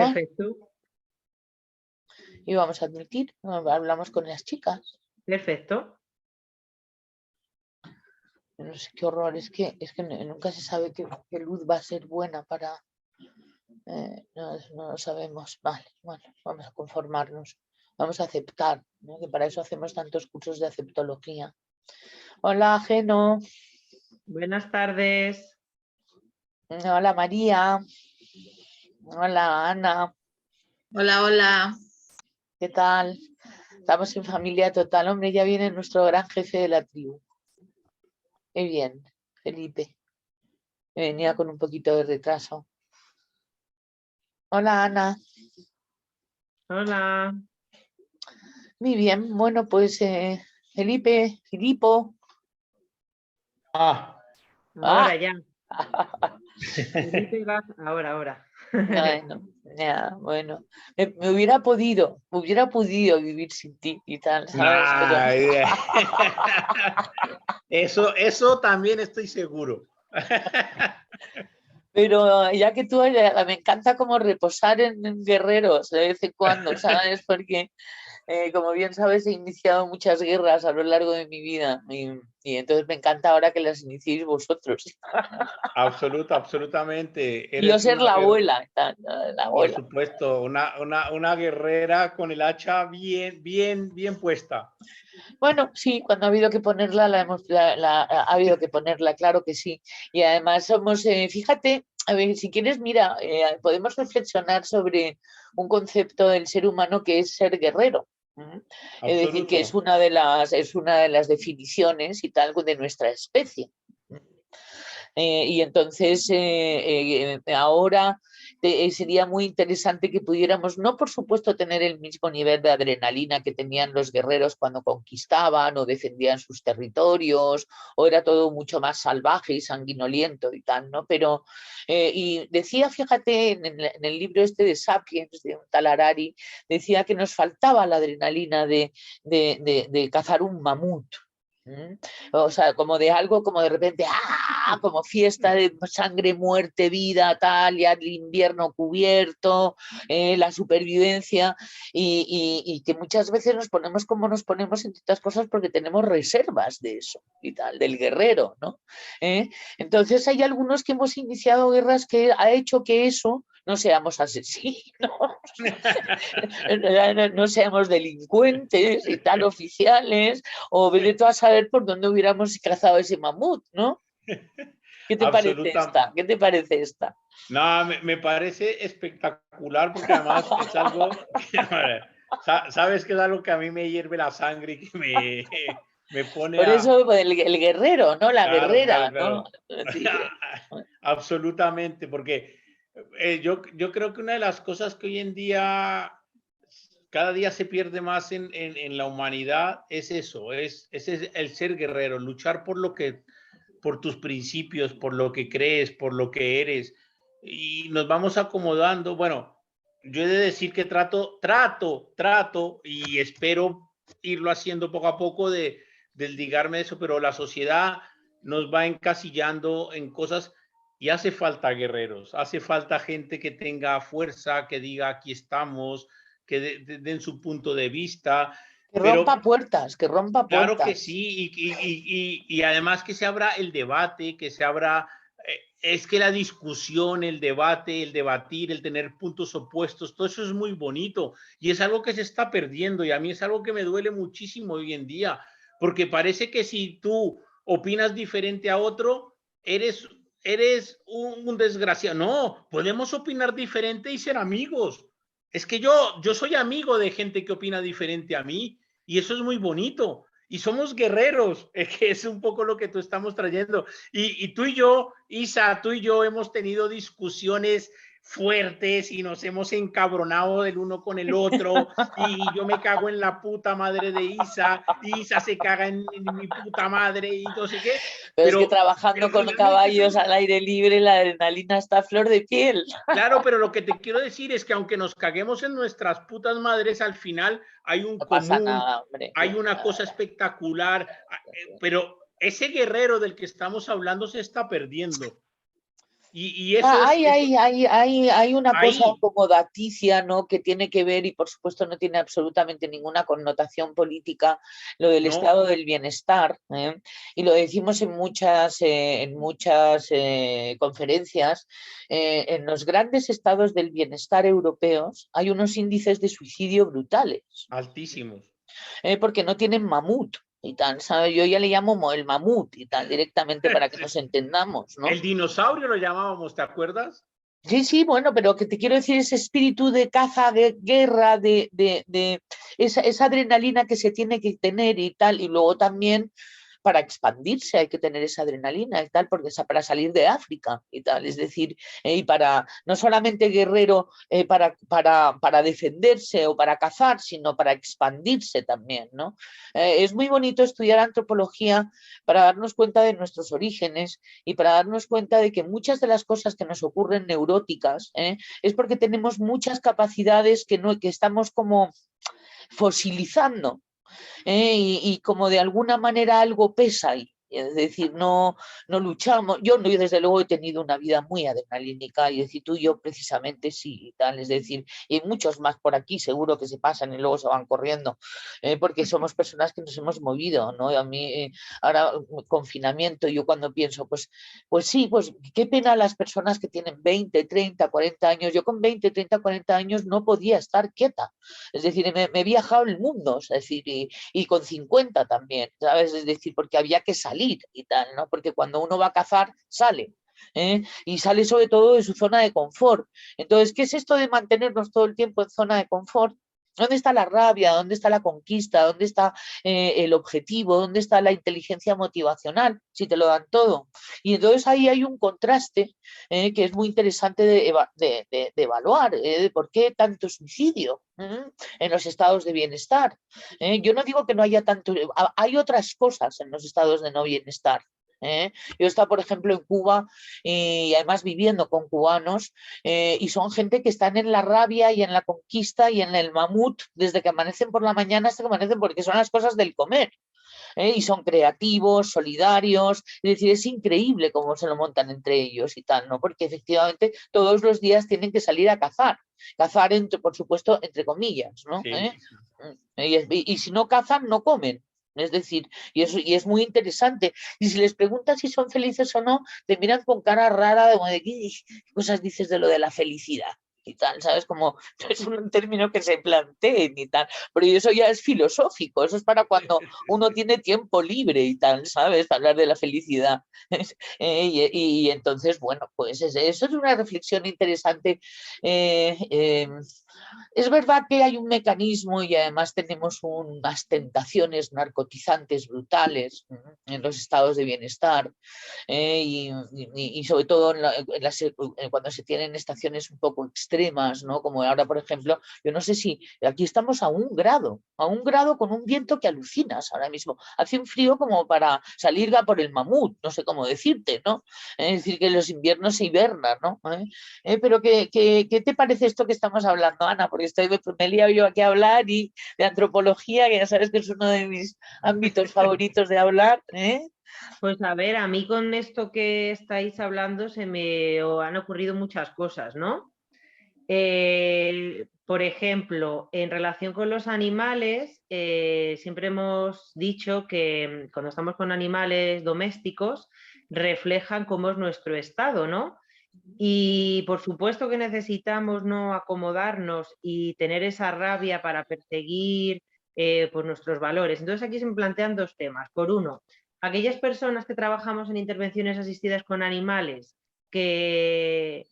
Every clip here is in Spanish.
virtual. Perfecto. Y vamos a admitir, hablamos con las chicas. Perfecto. No sé qué horror, es que nunca se sabe qué luz va a ser buena para... no lo sabemos. Vale, bueno, vamos a conformarnos. Vamos a aceptar, ¿no? Que para eso hacemos tantos cursos de aceptología. Hola, Geno. Buenas tardes. Hola, María. Hola, Ana. Hola, hola. ¿Qué tal? Estamos en familia total. Hombre, ya viene nuestro gran jefe de la tribu. Qué bien, Felipe. Venía con un poquito de retraso. Hola, Ana. Hola. Muy bien. Bueno, pues Filipo. Ahora ya. Felipe Gas, ahora. Bueno. Me hubiera podido vivir sin ti y tal, ¿sabes? Eso también estoy seguro. Pero ya que tú, me encanta como reposar en guerreros de vez en cuando, ¿sabes? Porque, como bien sabes, he iniciado muchas guerras a lo largo de mi vida y entonces me encanta ahora que las iniciéis vosotros. Absolutamente. Y yo ser la abuela, la abuela. Por supuesto, una guerrera con el hacha bien puesta. Bueno, sí, cuando ha habido que ponerla, ha habido que ponerla, claro que sí. Y además somos, fíjate, a ver, si quieres, mira, podemos reflexionar sobre un concepto del ser humano que es ser guerrero. Es decir, que es una de las definiciones y tal de nuestra especie. Y entonces ahora sería muy interesante que pudiéramos, no por supuesto tener el mismo nivel de adrenalina que tenían los guerreros cuando conquistaban o defendían sus territorios, o era todo mucho más salvaje y sanguinoliento y tal, ¿no? Pero, y decía, fíjate, en el libro este de Sapiens, de un tal Harari, decía que nos faltaba la adrenalina de cazar un mamut. O sea, como de algo, como de repente, ¡ah! Como fiesta de sangre, muerte, vida, tal, ya el invierno cubierto, la supervivencia, y que muchas veces nos ponemos como nos ponemos en estas cosas porque tenemos reservas de eso y tal, del guerrero, ¿no? Entonces hay algunos que hemos iniciado guerras que ha hecho que eso no seamos asesinos, no seamos delincuentes y tal, oficiales, o vete tú a saber por dónde hubiéramos cazado ese mamut, ¿no? ¿Qué te parece esta? ¿Qué te parece esta? No, me parece espectacular porque además es algo, sabes que es algo que a mí me hierve la sangre y que me pone por eso el guerrero, ¿no? La guerrera, claro. ¿no? Sí. Absolutamente, porque yo creo que una de las cosas que hoy en día cada día se pierde más en la humanidad es eso, es el ser guerrero, luchar por tus principios, por lo que crees, por lo que eres, y nos vamos acomodando. Bueno, yo he de decir que trato y espero irlo haciendo poco a poco de desligarme de eso, pero la sociedad nos va encasillando en cosas y hace falta guerreros, hace falta gente que tenga fuerza, que diga aquí estamos, que den su punto de vista. Que rompa puertas. Claro que sí, y además que se abra el debate, que se abra, es que la discusión, el debate, el debatir, el tener puntos opuestos, todo eso es muy bonito y es algo que se está perdiendo y a mí es algo que me duele muchísimo hoy en día, porque parece que si tú opinas diferente a otro, eres un desgraciado. No, podemos opinar diferente y ser amigos. Es que yo soy amigo de gente que opina diferente a mí y eso es muy bonito. Y somos guerreros, que es un poco lo que tú estamos trayendo. Y tú y yo, Isa, tú y yo hemos tenido discusiones fuertes y nos hemos encabronado el uno con el otro y yo me cago en la puta madre de Isa, y Isa se caga en mi puta madre y no sé qué. Pero es que trabajando con caballos al aire libre la adrenalina está a flor de piel. Claro, pero lo que te quiero decir es que aunque nos caguemos en nuestras putas madres, al final hay un no común, pasa nada, hombre. hay una cosa espectacular, pero ese guerrero del que estamos hablando se está perdiendo. Y eso Hay una cosa ahí, como daticia, ¿no? Que tiene que ver, y por supuesto no tiene absolutamente ninguna connotación política, lo del ¿no? estado del bienestar, ¿eh? Y lo decimos en muchas conferencias. En los grandes estados del bienestar europeos hay unos índices de suicidio brutales, Altísimos. porque no tienen mamut. Y tal, ¿sabe? Yo ya le llamo el mamut y tal, directamente para que nos entendamos, ¿no? El dinosaurio lo llamábamos, ¿te acuerdas? Sí, sí, bueno, pero que te quiero decir ese espíritu de caza, de guerra, de esa adrenalina que se tiene que tener y tal, y luego también para expandirse hay que tener esa adrenalina y tal, porque es para salir de África y tal, es decir, y para no solamente guerrero para defenderse o para cazar, sino para expandirse también, ¿no? Es muy bonito estudiar antropología para darnos cuenta de nuestros orígenes y para darnos cuenta de que muchas de las cosas que nos ocurren neuróticas, es porque tenemos muchas capacidades que estamos como fosilizando, y como de alguna manera algo pesa ahí. Es decir, no luchamos. Yo desde luego he tenido una vida muy adrenalínica y decir tú y yo precisamente sí y tal. Es decir, y hay muchos más por aquí seguro que se pasan y luego se van corriendo, porque somos personas que nos hemos movido, ¿no? Y a mí ahora confinamiento, yo cuando pienso, pues sí, pues qué pena las personas que tienen 20, 30, 40 años. Yo con 20, 30, 40 años no podía estar quieta. Es decir, me he viajado el mundo, es decir, y con 50 también, ¿sabes? Es decir, porque había que salir y tal, ¿no? Porque cuando uno va a cazar, sale. Y sale sobre todo de su zona de confort. Entonces, ¿qué es esto de mantenernos todo el tiempo en zona de confort? ¿Dónde está la rabia? ¿Dónde está la conquista? ¿Dónde está el objetivo? ¿Dónde está la inteligencia motivacional? Si te lo dan todo. Y entonces ahí hay un contraste que es muy interesante de evaluar, de por qué tanto suicidio en los estados de bienestar. Yo no digo que no haya tanto, hay otras cosas en los estados de no bienestar. Yo he estado, por ejemplo, en Cuba y además viviendo con cubanos, y son gente que están en la rabia y en la conquista y en el mamut desde que amanecen por la mañana hasta que amanecen, porque son las cosas del comer. Y son creativos, solidarios, es decir, es increíble cómo se lo montan entre ellos y tal, ¿no? Porque efectivamente todos los días tienen que salir a cazar por supuesto, entre comillas, ¿no? Sí, sí, sí. Y si no cazan, no comen. Es decir, y es muy interesante. Y si les preguntas si son felices o no, te miran con cara rara de ¿qué cosas dices de lo de la felicidad? Y tal, ¿sabes? Como no es un término que se plantee ni tal, pero eso ya es filosófico, eso es para cuando uno tiene tiempo libre y tal, ¿sabes? Para hablar de la felicidad. Y entonces, bueno, pues eso es una reflexión interesante. Eh, eh, es verdad que hay un mecanismo y además tenemos unas tentaciones narcotizantes brutales en los estados de bienestar, y sobre todo cuando se tienen estaciones un poco extremas, ¿no? Como ahora, por ejemplo, yo no sé si aquí estamos a 1 grado con un viento que alucinas ahora mismo. Hace un frío como para salir a por el mamut, no sé cómo decirte, ¿no? Es decir, que los inviernos se hibernan, ¿no? Pero ¿qué te parece esto que estamos hablando, Ana? Porque me he liado yo aquí a hablar y de antropología, que ya sabes que es uno de mis ámbitos favoritos de hablar, ¿eh? Pues a ver, a mí con esto que estáis hablando se me han ocurrido muchas cosas, ¿no? Por ejemplo, en relación con los animales, siempre hemos dicho que cuando estamos con animales domésticos reflejan cómo es nuestro estado, ¿no? Y por supuesto que necesitamos no acomodarnos y tener esa rabia para perseguir pues nuestros valores. Entonces aquí se me plantean dos temas. Por uno, aquellas personas que trabajamos en intervenciones asistidas con animales que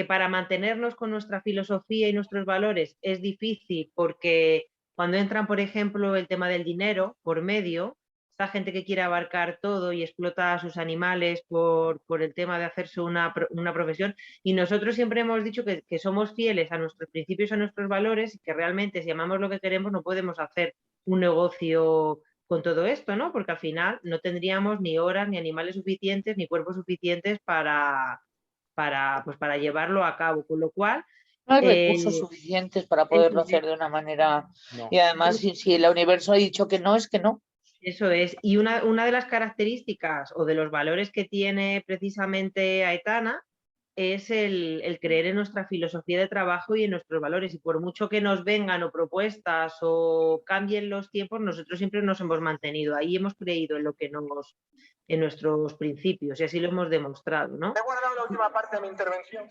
para mantenernos con nuestra filosofía y nuestros valores es difícil porque cuando entran, por ejemplo, el tema del dinero por medio, esta gente que quiere abarcar todo y explota a sus animales por el tema de hacerse una profesión. Y nosotros siempre hemos dicho que somos fieles a nuestros principios, a nuestros valores y que realmente si amamos lo que queremos no podemos hacer un negocio con todo esto, ¿no? Porque al final no tendríamos ni horas, ni animales suficientes, ni cuerpos suficientes pues para llevarlo a cabo. Con lo cual, No hay recursos suficientes para poderlo eso hacer de una manera. No. Y además, si el universo ha dicho que no, es que no. Eso es. Y una de las características o de los valores que tiene precisamente Aetana es el creer en nuestra filosofía de trabajo y en nuestros valores. Y por mucho que nos vengan o propuestas o cambien los tiempos, nosotros siempre nos hemos mantenido ahí, hemos creído en lo que en nuestros principios y así lo hemos demostrado, ¿no? He guardado la última parte de mi intervención.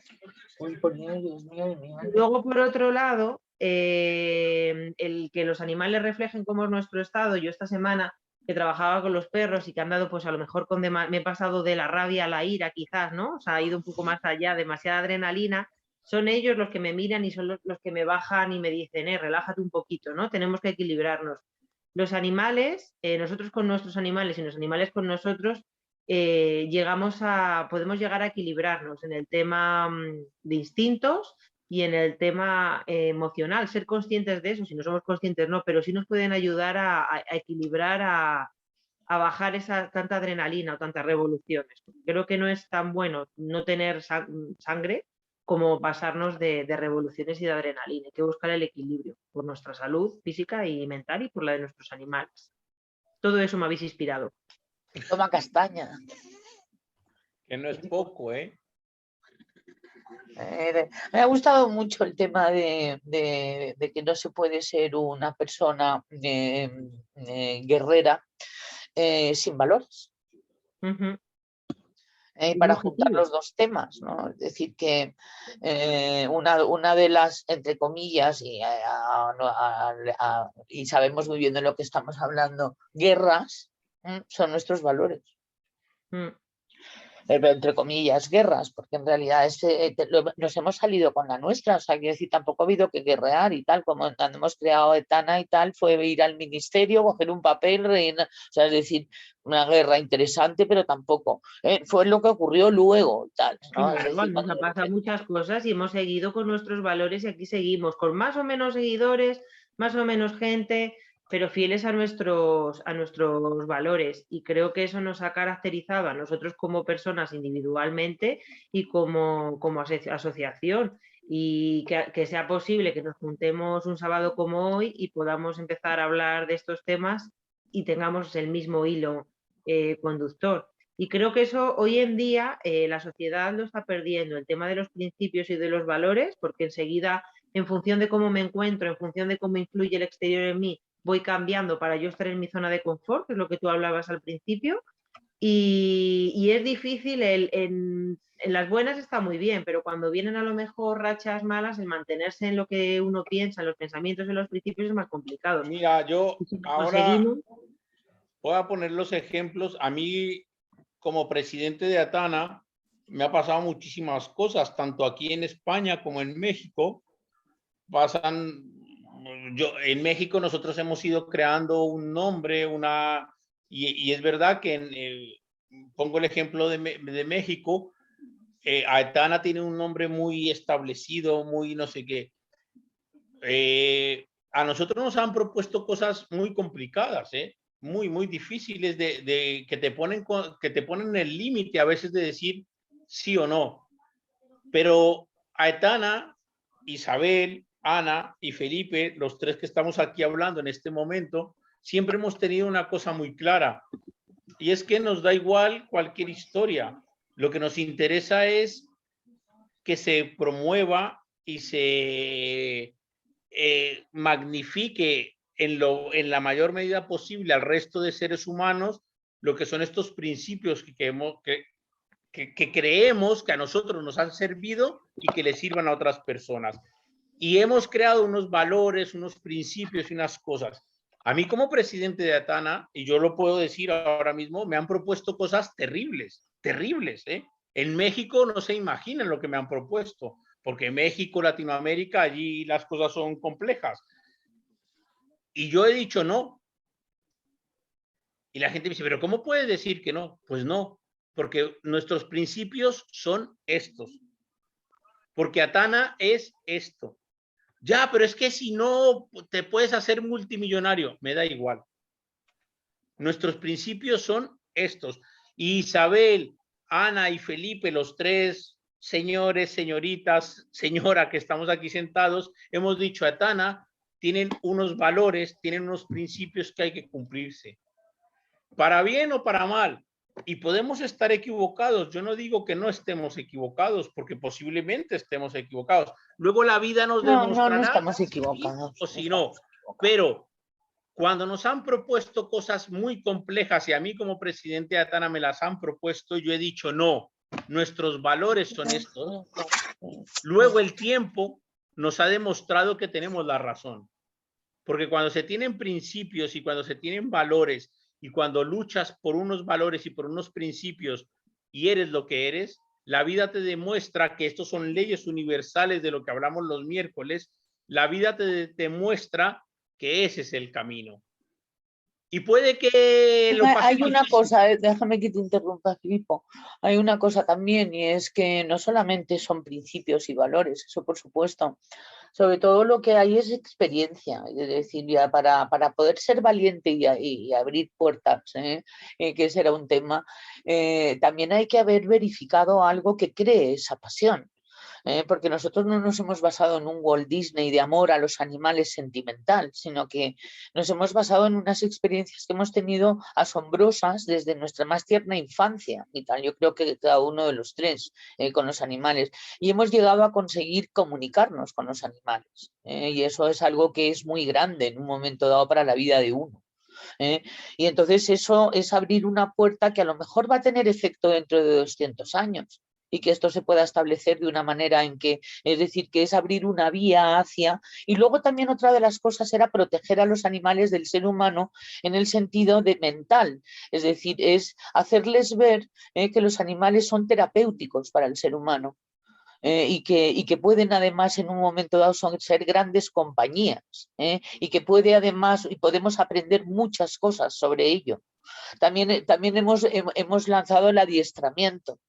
Uy, por Dios mío, mi madre. Luego, por otro lado, el que los animales reflejen cómo es nuestro estado. Yo esta semana que trabajaba con los perros y que han dado, pues a lo mejor me he pasado de la rabia a la ira quizás, ¿no? O sea, ha ido un poco más allá, demasiada adrenalina. Son ellos los que me miran y son los que me bajan y me dicen, relájate un poquito, ¿no? Tenemos que equilibrarnos. Los animales, nosotros con nuestros animales y los animales con nosotros, podemos llegar a equilibrarnos en el tema de instintos y en el tema emocional, ser conscientes de eso. Si no somos conscientes, no, pero sí nos pueden ayudar a equilibrar, a bajar esa tanta adrenalina o tantas revoluciones. Creo que no es tan bueno no tener sangre como pasarnos de revoluciones y de adrenalina. Hay que buscar el equilibrio por nuestra salud física y mental y por la de nuestros animales. Todo eso me habéis inspirado. Toma castaña. Que no es poco, ¿eh? Me ha gustado mucho el tema de que no se puede ser una persona guerrera sin valores. Uh-huh. Para juntar los dos temas, ¿no? Es decir, que una de las, entre comillas, y sabemos muy bien de lo que estamos hablando, guerras, son nuestros valores. Entre comillas, guerras, porque en realidad nos hemos salido con la nuestra, o sea, quiero decir, tampoco ha habido que guerrear y tal, como cuando hemos creado Etana y tal, fue ir al ministerio, coger un papel, o sea, es decir, una guerra interesante, pero tampoco, fue lo que ocurrió luego, tal, ¿no? Sí, decir, nos han pasado muchas cosas y hemos seguido con nuestros valores y aquí seguimos, con más o menos seguidores, más o menos gente, pero fieles a nuestros valores, y creo que eso nos ha caracterizado a nosotros como personas individualmente y como asociación, y que sea posible que nos juntemos un sábado como hoy y podamos empezar a hablar de estos temas y tengamos el mismo hilo conductor. Y creo que eso hoy en día la sociedad lo está perdiendo, el tema de los principios y de los valores, porque enseguida, en función de cómo me encuentro, en función de cómo influye el exterior en mí, voy cambiando para yo estar en mi zona de confort, que es lo que tú hablabas al principio, y es difícil, en las buenas está muy bien, pero cuando vienen a lo mejor rachas malas, el mantenerse en lo que uno piensa, en los pensamientos, en los principios es más complicado. Mira, yo ahora voy a poner los ejemplos. A mí, como presidente de Atana, me ha pasado muchísimas cosas, tanto aquí en España como en México. En México nosotros hemos ido creando un nombre, y es verdad que pongo el ejemplo de México, Aetana tiene un nombre muy establecido, muy no sé qué. A nosotros nos han propuesto cosas muy complicadas, muy, muy difíciles que te ponen el límite a veces de decir sí o no. Pero Aetana, Isabel, Ana y Felipe, los tres que estamos aquí hablando en este momento, siempre hemos tenido una cosa muy clara, y es que nos da igual cualquier historia. Lo que nos interesa es que se promueva y se magnifique en la mayor medida posible al resto de seres humanos lo que son estos principios que creemos que a nosotros nos han servido y que les sirvan a otras personas. Y hemos creado unos valores, unos principios y unas cosas. A mí como presidente de Atana, y yo lo puedo decir ahora mismo, me han propuesto cosas terribles, terribles. En México no se imaginan lo que me han propuesto, porque México, Latinoamérica, allí las cosas son complejas. Y yo he dicho no. Y la gente me dice, ¿pero cómo puedes decir que no? Pues no, porque nuestros principios son estos. Porque Atana es esto. Ya, pero es que si no te puedes hacer multimillonario, me da igual. Nuestros principios son estos. Y Isabel, Ana y Felipe, los tres señores, señoritas, señora que estamos aquí sentados, hemos dicho, Atana tienen unos valores, tienen unos principios que hay que cumplirse. Para bien o para mal, Y podemos estar equivocados. Yo no digo que no estemos equivocados, porque posiblemente estemos equivocados. Luego la vida nos No, demostrará no estamos si equivocados. o si no. Pero cuando nos han propuesto cosas muy complejas, y a mí como presidente de Atana me las han propuesto, yo he dicho no, nuestros valores son estos. Luego el tiempo nos ha demostrado que tenemos la razón. Porque cuando se tienen principios y cuando se tienen valores y cuando luchas por unos valores y por unos principios y eres lo que eres, la vida te demuestra que estos son leyes universales de lo que hablamos los miércoles. La vida te muestra que ese es el camino. Y puede que lo pases Hay una difícil. cosa, déjame que te interrumpa, Filipo. Hay una cosa también, y es que no solamente son principios y valores, eso por supuesto. Sobre todo lo que hay es experiencia, es decir, ya para poder ser valiente y abrir puertas, que ese era un tema, también hay que haber verificado algo que cree esa pasión. Porque nosotros no nos hemos basado en un Walt Disney de amor a los animales sentimental, sino que nos hemos basado en unas experiencias que hemos tenido asombrosas desde nuestra más tierna infancia y tal. Yo creo que cada uno de los tres con los animales. Y hemos llegado a conseguir comunicarnos con los animales. Y eso es algo que es muy grande en un momento dado para la vida de uno. Y entonces eso es abrir una puerta que a lo mejor va a tener efecto dentro de 200 años y que esto se pueda establecer de una manera en que, es decir, que es abrir una vía hacia, y luego también otra de las cosas era proteger a los animales del ser humano en el sentido de mental, es decir, es hacerles ver que los animales son terapéuticos para el ser humano. Y que pueden además en un momento dado ser grandes compañías y que puede además y podemos aprender muchas cosas sobre ello. También hemos lanzado el adiestramiento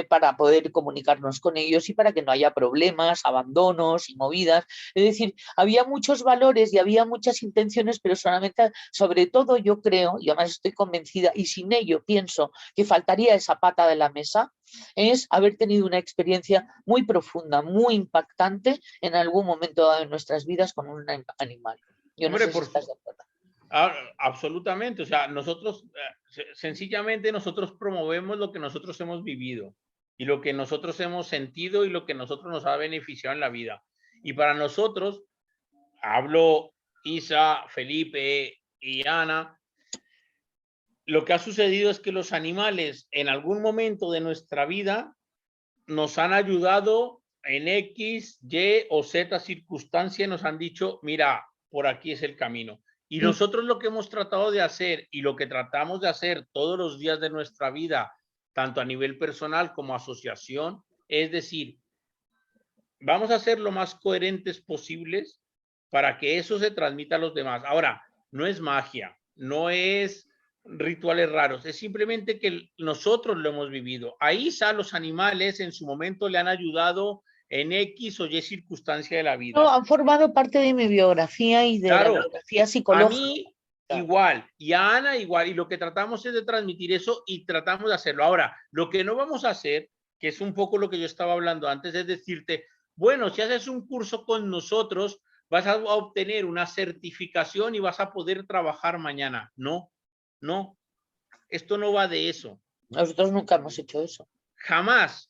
para poder comunicarnos con ellos y para que no haya problemas, abandonos y movidas. Es decir, había muchos valores y había muchas intenciones, pero solamente, sobre todo yo creo, y además estoy convencida, y sin ello pienso que faltaría esa pata de la mesa, es haber tenido una experiencia muy profunda, muy impactante en algún momento dado en nuestras vidas con un animal. Yo no Hombre, sé si estás de acuerdo. Absolutamente, o sea, nosotros sencillamente nosotros promovemos lo que nosotros hemos vivido y lo que nosotros hemos sentido y lo que nosotros nos ha beneficiado en la vida. Y para nosotros, hablo Isa, Felipe y Ana, lo que ha sucedido es que los animales en algún momento de nuestra vida nos han ayudado en X, Y o Z circunstancia, nos han dicho, mira, por aquí es el camino. Y nosotros lo que hemos tratado de hacer y lo que tratamos de hacer todos los días de nuestra vida, tanto a nivel personal como asociación, es decir, vamos a ser lo más coherentes posibles para que eso se transmita a los demás. Ahora, no es magia, no es rituales raros, es simplemente que nosotros lo hemos vivido. A Isa los animales en su momento le han ayudado en X o Y circunstancia de la vida. No, han formado parte de mi biografía y de la biografía psicológica. A mí igual, y a Ana igual, y lo que tratamos es de transmitir eso y tratamos de hacerlo. Ahora, lo que no vamos a hacer, que es un poco lo que yo estaba hablando antes, es decirte, bueno, si haces un curso con nosotros, vas a obtener una certificación y vas a poder trabajar mañana. No, no, esto no va de eso. Nosotros nunca hemos hecho eso. Jamás.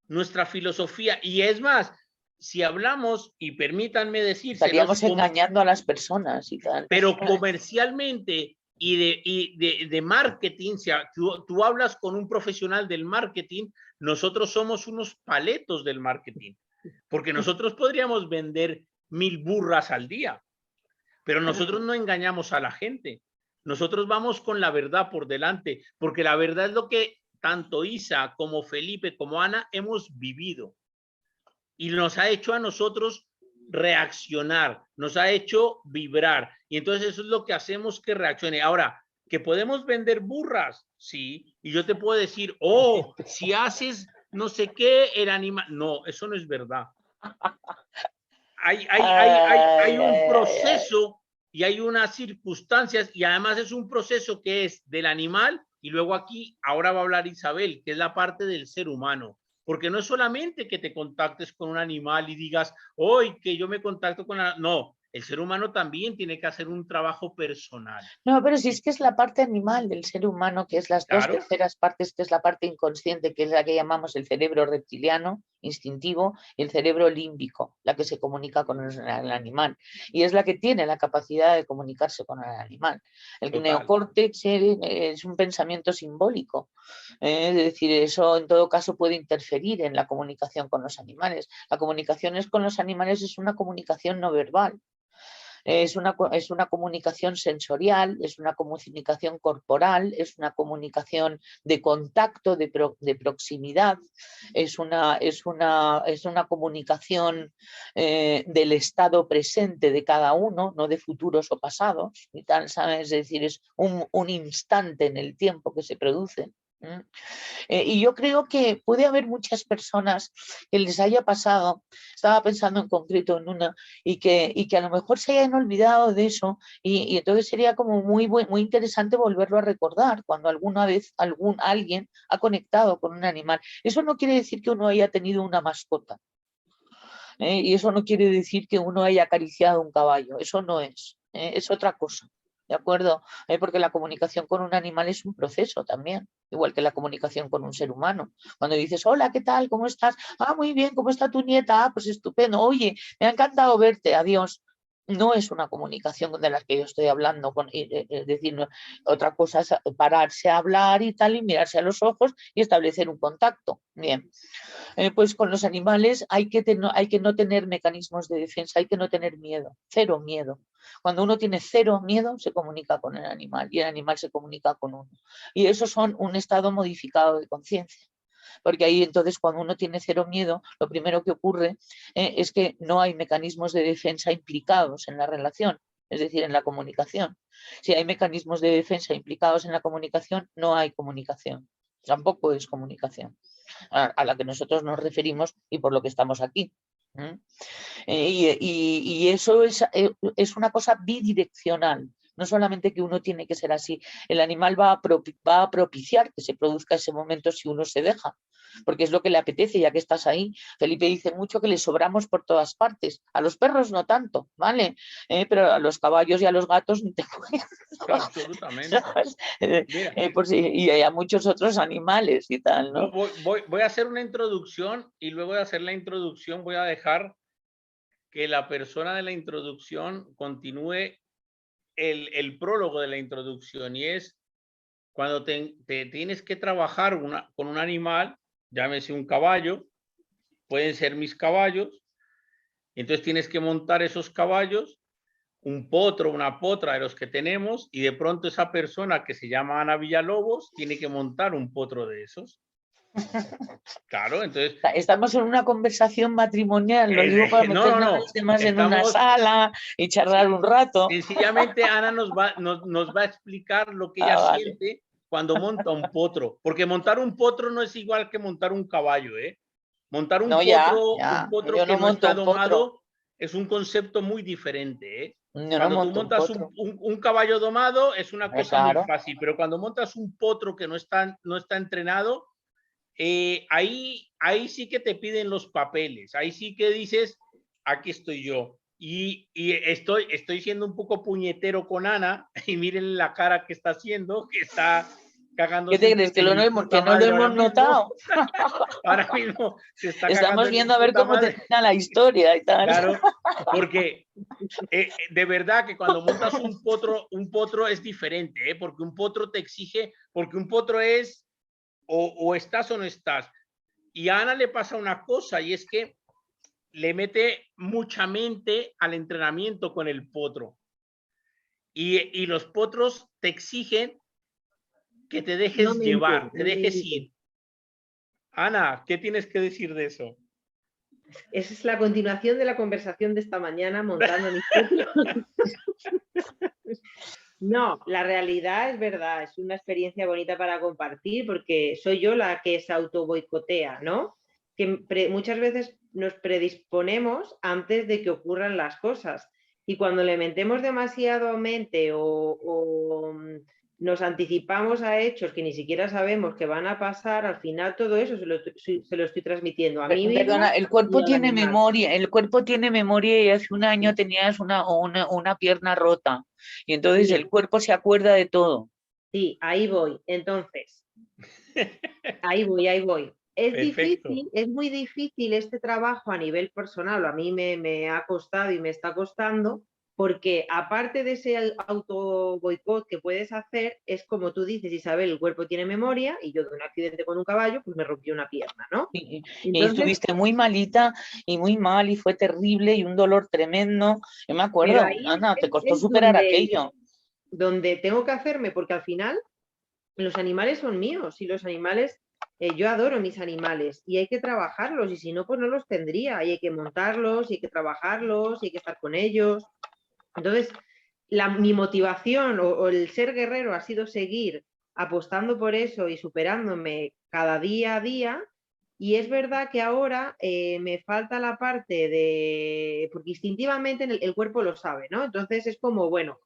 Nuestra filosofía, y es más, si hablamos, y permítanme decir, estaríamos engañando a las personas y tal. Pero comercialmente y de marketing, si tú hablas con un profesional del marketing, nosotros somos unos paletos del marketing, porque nosotros podríamos vender 1000 burras al día, pero nosotros no engañamos a la gente. Nosotros vamos con la verdad por delante, porque la verdad es lo que tanto Isa como Felipe como Ana hemos vivido y nos ha hecho a nosotros reaccionar, nos ha hecho vibrar y entonces eso es lo que hacemos que reaccione. Ahora, que podemos vender burras, sí, y yo te puedo decir, oh, si haces no sé qué, el animal, no, eso no es verdad. Hay un proceso y hay unas circunstancias y además es un proceso que es del animal y luego aquí, ahora va a hablar Isabel, que es la parte del ser humano. Porque no es solamente que te contactes con un animal y digas, hoy que yo me contacto con no, El ser humano también tiene que hacer un trabajo personal. No, pero si es que es la parte animal del ser humano, que es las dos Claro. terceras partes, que es la parte inconsciente, que es la que llamamos el cerebro reptiliano, instintivo, y el cerebro límbico, la que se comunica con el animal. Y es la que tiene la capacidad de comunicarse con el animal. El Total. neocórtex es un pensamiento simbólico. Es decir, eso en todo caso puede interferir en la comunicación con los animales. La comunicación con los animales es una comunicación no verbal. Es una comunicación sensorial, es una comunicación corporal, es una comunicación de contacto, de proximidad, es una comunicación del estado presente de cada uno, no de futuros o pasados, y tal, ¿sabes? Es decir, es un instante en el tiempo que se produce. Y yo creo que puede haber muchas personas que les haya pasado, estaba pensando en concreto en una, y que a lo mejor se hayan olvidado de eso, y entonces sería como muy interesante volverlo a recordar cuando alguna vez alguien ha conectado con un animal. Eso no quiere decir que uno haya tenido una mascota, y eso no quiere decir que uno haya acariciado un caballo, eso no es otra cosa. ¿De acuerdo? Porque la comunicación con un animal es un proceso también, igual que la comunicación con un ser humano. Cuando dices, hola, ¿qué tal? ¿Cómo estás? Ah, muy bien, ¿cómo está tu nieta? Ah, pues estupendo. Oye, me ha encantado verte, adiós. No es una comunicación de la que yo estoy hablando, es decir, no, otra cosa es pararse a hablar y tal, y mirarse a los ojos y establecer un contacto. Bien. Pues con los animales hay que no tener mecanismos de defensa, hay que no tener miedo, cero miedo. Cuando uno tiene cero miedo, se comunica con el animal y el animal se comunica con uno. Y eso son un estado modificado de conciencia. Porque ahí entonces cuando uno tiene cero miedo, lo primero que ocurre es que no hay mecanismos de defensa implicados en la relación, es decir, en la comunicación. Si hay mecanismos de defensa implicados en la comunicación, no hay comunicación. Tampoco es comunicación a la que nosotros nos referimos y por lo que estamos aquí. Y eso es una cosa bidireccional. No solamente que uno tiene que ser así, el animal va a propiciar que se produzca ese momento si uno se deja, porque es lo que le apetece, ya que estás ahí. Felipe dice mucho que le sobramos por todas partes, a los perros no tanto, ¿vale? Pero a los caballos y a los gatos ni te cuento. Absolutamente. Mira, Y a muchos otros animales y tal, ¿no? voy a hacer una introducción y luego de hacer la introducción voy a dejar que la persona de la introducción continúe el prólogo de la introducción, y es cuando te tienes que trabajar con un animal, llámese un caballo, pueden ser mis caballos, entonces tienes que montar esos caballos, un potro, una potra de los que tenemos, y de pronto esa persona que se llama Ana Villalobos tiene que montar un potro de esos. Claro, entonces... Estamos en una conversación matrimonial, lo digo para meternos los temas en una sala y charlar un rato. Sencillamente Ana nos va a explicar lo que ella siente cuando monta un potro, porque montar un potro no es igual que montar un caballo, ¿eh? Montar un potro que no está domado es un concepto muy diferente, ¿eh? Cuando tú montas un caballo domado es una cosa muy fácil, pero cuando montas un potro que no está entrenado, ahí sí que te piden los papeles, ahí sí que dices, aquí estoy yo. Y estoy siendo un poco puñetero con Ana, y miren la cara que está haciendo, que está cagándose. ¿Qué te crees? ¿Que no lo hemos notado? Ahora mismo se está cagando. Estamos viendo a ver cómo termina la historia y tal. Claro, porque de verdad que cuando montas un potro es diferente, porque un potro te exige, porque un potro es o estás o no estás. Y a Ana le pasa una cosa, y es que le mete mucha mente al entrenamiento con el potro. Y los potros te exigen que te dejes llevar, te dejes ir. Ana, ¿qué tienes que decir de eso? Esa es la continuación de la conversación de esta mañana montando mis potros. No, la realidad es verdad, es una experiencia bonita para compartir porque soy yo la que se auto boicotea, ¿no? Que muchas veces nos predisponemos antes de que ocurran las cosas, y cuando le metemos demasiado mente o nos anticipamos a hechos que ni siquiera sabemos que van a pasar, al final todo eso se lo estoy transmitiendo a mí misma. Perdona, el y cuerpo al tiene animal. memoria, el cuerpo tiene memoria y hace un año tenías una pierna rota y entonces Sí. el cuerpo se acuerda de todo. Sí, ahí voy. Entonces, ahí voy. Es Perfecto. difícil, es muy difícil este trabajo a nivel personal, a mí me ha costado y me está costando, porque aparte de ese auto boicot que puedes hacer, es como tú dices, Isabel, el cuerpo tiene memoria y yo de un accidente con un caballo, pues me rompí una pierna, ¿no? Y Entonces, estuviste muy malita y muy mal y fue terrible y un dolor tremendo. Yo me pero acuerdo, ahí Ana, te costó es superar aquello. donde tengo que hacerme, porque al final los animales son míos y los animales, yo adoro mis animales y hay que trabajarlos y si no, pues no los tendría. Y hay que montarlos, y hay que trabajarlos, y hay que estar con ellos. Entonces, mi motivación o el ser guerrero ha sido seguir apostando por eso y superándome cada día a día. Y es verdad que ahora me falta la parte de, porque instintivamente el cuerpo lo sabe, ¿no? Entonces es como, bueno,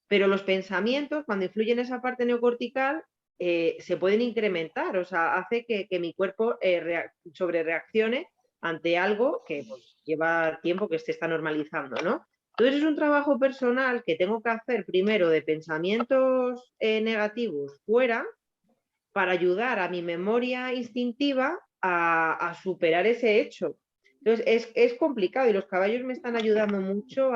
pero los pensamientos, cuando influyen en esa parte neocortical, se pueden incrementar, o sea, hace que mi cuerpo sobrereaccione ante algo que pues, lleva tiempo que se está normalizando, ¿no? Entonces es un trabajo personal que tengo que hacer primero de pensamientos negativos fuera para ayudar a mi memoria instintiva a superar ese hecho. Entonces es complicado y los caballos me están ayudando mucho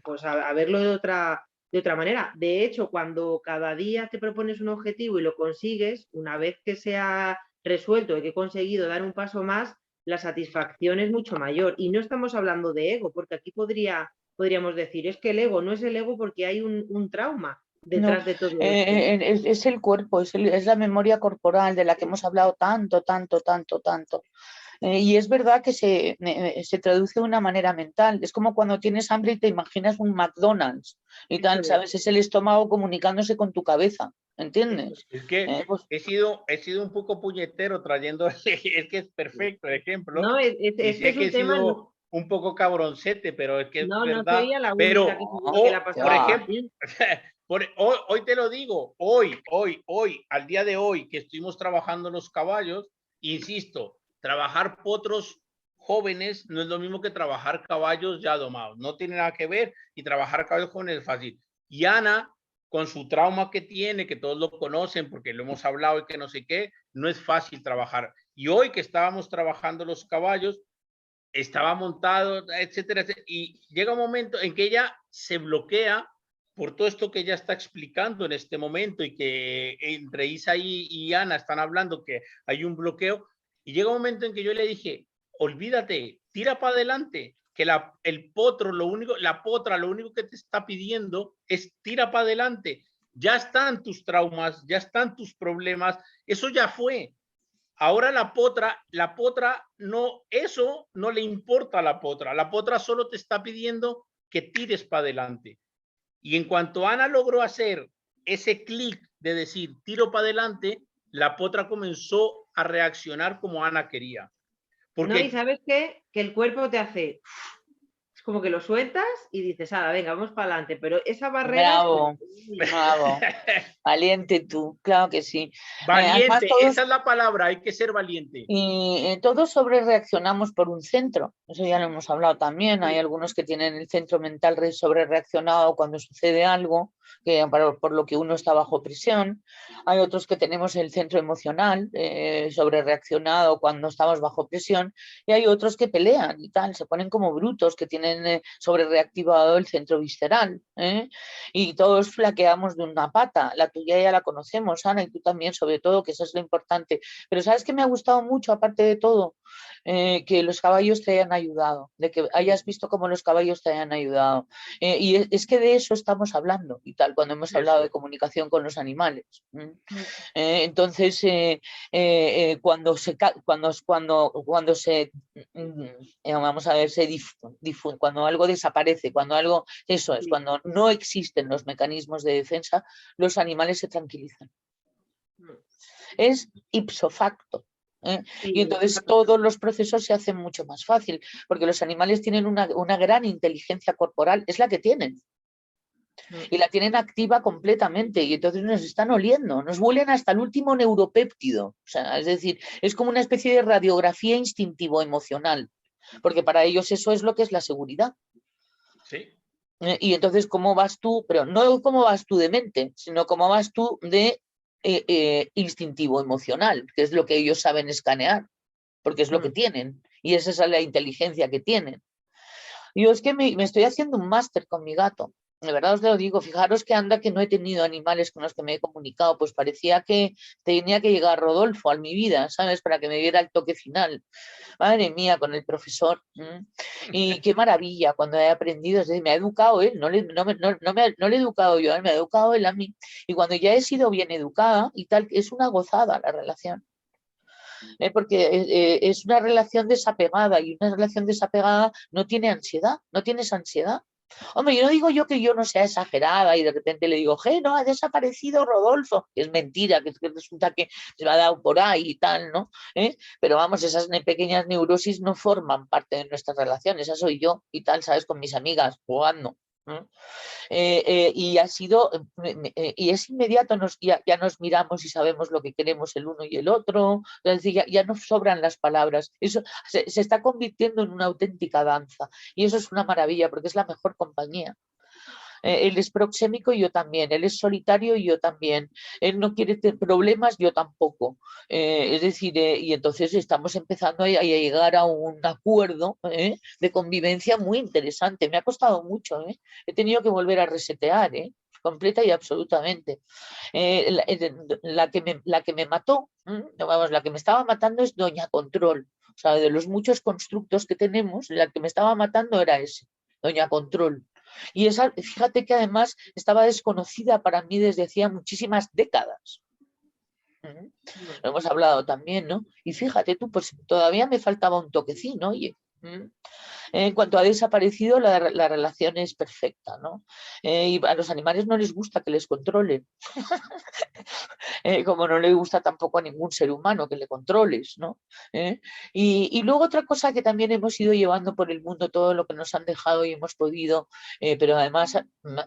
pues a verlo de otra manera. De hecho, cuando cada día te propones un objetivo y lo consigues, una vez que se ha resuelto y que he conseguido dar un paso más, la satisfacción es mucho mayor. Y no estamos hablando de ego, porque aquí podríamos decir, es que el ego no es el ego porque hay un trauma detrás No, de todo esto. es el cuerpo, es la memoria corporal de la que hemos hablado tanto. Y es verdad que se traduce de una manera mental. Es como cuando tienes hambre y te imaginas un McDonald's y tal, ¿sabes? Es el estómago comunicándose con tu cabeza, ¿entiendes? Es que Pues, he sido un poco puñetero trayéndole, es que es perfecto el ejemplo, No, y es que sé es que un he tema, sido un poco cabroncete, pero es que es no se verdad. oía la única Pero, que la ¿qué pasaba por va? ejemplo, así. hoy te lo digo, hoy, al día de hoy que estuvimos trabajando los caballos, insisto, trabajar potros jóvenes no es lo mismo que trabajar caballos ya domados, no tiene nada que ver, y trabajar caballos jóvenes es fácil. Y Ana, con su trauma que tiene, que todos lo conocen porque lo hemos hablado y que no sé qué, no es fácil trabajar. Y hoy que estábamos trabajando los caballos, estaba montado, etcétera, etcétera, y llega un momento en que ella se bloquea por todo esto que ella está explicando en este momento y que entre Isa y Ana están hablando que hay un bloqueo, y llega un momento en que yo le dije, olvídate, tira para adelante, que el potro, la potra, lo único que te está pidiendo es tira para adelante, ya están tus traumas, ya están tus problemas, eso ya fue. Ahora la potra no, eso no le importa a la potra solo te está pidiendo que tires para adelante. Y en cuanto Ana logró hacer ese clic de decir tiro para adelante, la potra comenzó a reaccionar como Ana quería. No, y Porque sabes qué, que el cuerpo te hace, es como que lo sueltas y dices, venga, vamos para adelante, pero esa barrera Bravo, bravo. Valiente tú, claro que sí. Además, valiente, esa es la palabra, hay que ser valiente. y todos sobre reaccionamos por un centro, eso ya lo hemos hablado también. Hay algunos que tienen el centro mental sobre reaccionado cuando sucede algo, por lo que uno está bajo presión. Hay otros que tenemos el centro emocional sobre reaccionado cuando estamos bajo presión, y hay otros que pelean y tal, se ponen como brutos, que tienen sobre reactivado el centro visceral. Y todos flaqueamos de una pata. La tuya ya la conocemos, Ana, y tú también, sobre todo, que eso es lo importante. Pero ¿sabes qué me ha gustado mucho, aparte de todo? Que los caballos te hayan ayudado, de que hayas visto cómo los caballos te hayan ayudado. Y es que de eso estamos hablando y tal, cuando hemos hablado de comunicación con los animales. Entonces, cuando se vamos a ver, cuando algo desaparece, cuando algo, eso es, cuando no existen los mecanismos de defensa, los animales se tranquilizan. Es ipso facto. Y entonces todos los procesos se hacen mucho más fácil, porque los animales tienen una gran inteligencia corporal, es la que tienen. Y la tienen activa completamente y entonces nos están oliendo, nos huelen hasta el último neuropéptido. O sea, es decir, es como una especie de radiografía instintivo-emocional, porque para ellos eso es lo que es la seguridad. Sí. Y entonces, ¿cómo vas tú? Pero no cómo vas tú de mente, sino cómo vas tú de instintivo-emocional, que es lo que ellos saben escanear, porque es lo que tienen y esa es la inteligencia que tienen. Yo es que me estoy haciendo un máster con mi gato. De verdad os lo digo, fijaros que anda que no he tenido animales con los que me he comunicado, pues parecía que tenía que llegar Rodolfo a mi vida, ¿sabes? Para que me diera el toque final. Madre mía, con el profesor. Y qué maravilla cuando he aprendido, es decir, me ha educado él, no le he educado yo a él, me ha educado él a mí. Y cuando ya he sido bien educada y tal, es una gozada la relación. Porque es una relación desapegada y una relación desapegada no tiene ansiedad, no tienes ansiedad. Hombre, yo no digo yo que yo no sea exagerada y de repente le digo, no, ha desaparecido Rodolfo, que es mentira, que resulta que se me ha dado por ahí y tal, ¿no? Pero vamos, esas pequeñas neurosis no forman parte de nuestras relaciones, esa soy yo y tal, ¿sabes? Con mis amigas, jugando. Y ha sido, y es inmediato, ya nos miramos y sabemos lo que queremos el uno y el otro, es decir, ya no sobran las palabras, eso se está convirtiendo en una auténtica danza y eso es una maravilla porque es la mejor compañía. Él es proxémico y yo también, él es solitario y yo también, él no quiere tener problemas, yo tampoco. Es decir, y entonces estamos empezando a llegar a un acuerdo de convivencia muy interesante. Me ha costado mucho, he tenido que volver a resetear, completa y absolutamente. La que me mató, vamos, la que me estaba matando es Doña Control. O sea, de los muchos constructos que tenemos, la que me estaba matando era ese, Doña Control. Y esa, fíjate que además estaba desconocida para mí desde hacía muchísimas décadas. Lo hemos hablado también, ¿no? Y fíjate tú, pues todavía me faltaba un toquecín, oye. En cuanto ha desaparecido, la relación es perfecta, ¿no? Y a los animales no les gusta que les controlen. Como no le gusta tampoco a ningún ser humano que le controles, ¿no? Y luego otra cosa que también hemos ido llevando por el mundo, todo lo que nos han dejado y hemos podido, pero además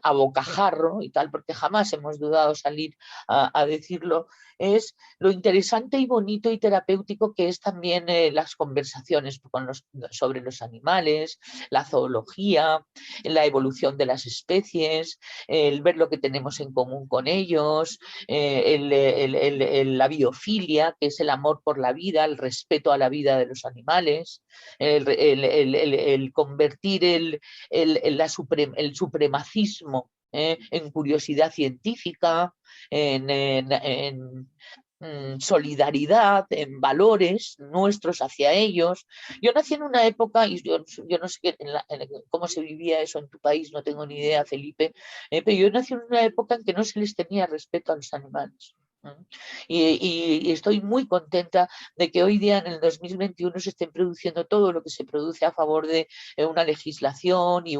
a bocajarro y tal, porque jamás hemos dudado salir a decirlo, es lo interesante y bonito y terapéutico que es también las conversaciones sobre los animales, la zoología, la evolución de las especies, el ver lo que tenemos en común con ellos, la biofilia, que es el amor por la vida, el respeto a la vida de los animales, el convertir el supremacismo en curiosidad científica, en solidaridad, en valores nuestros hacia ellos. Yo nací en una época, y yo no sé cómo se vivía eso en tu país, no tengo ni idea, Felipe, pero yo nací en una época en que no se les tenía respeto a los animales. Y estoy muy contenta de que hoy día en el 2021 se estén produciendo todo lo que se produce a favor de una legislación y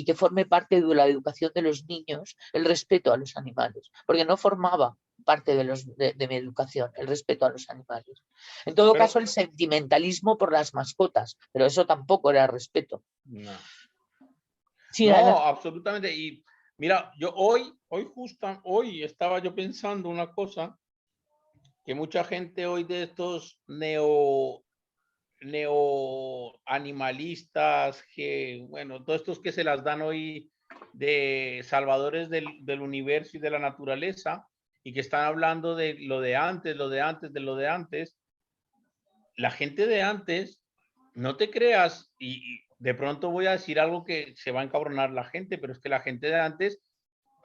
que forme parte de la educación de los niños el respeto a los animales, porque no formaba parte de mi educación, el respeto a los animales. En todo caso, el sentimentalismo por las mascotas, pero eso tampoco era respeto. No, Sí, no, absolutamente. Y mira, yo hoy estaba yo pensando una cosa, que mucha gente hoy de estos neoanimalistas, que, bueno, todos estos que se las dan hoy de salvadores del universo y de la naturaleza, y que están hablando de lo de antes, la gente de antes, no te creas, y de pronto voy a decir algo que se va a encabronar la gente, pero es que la gente de antes,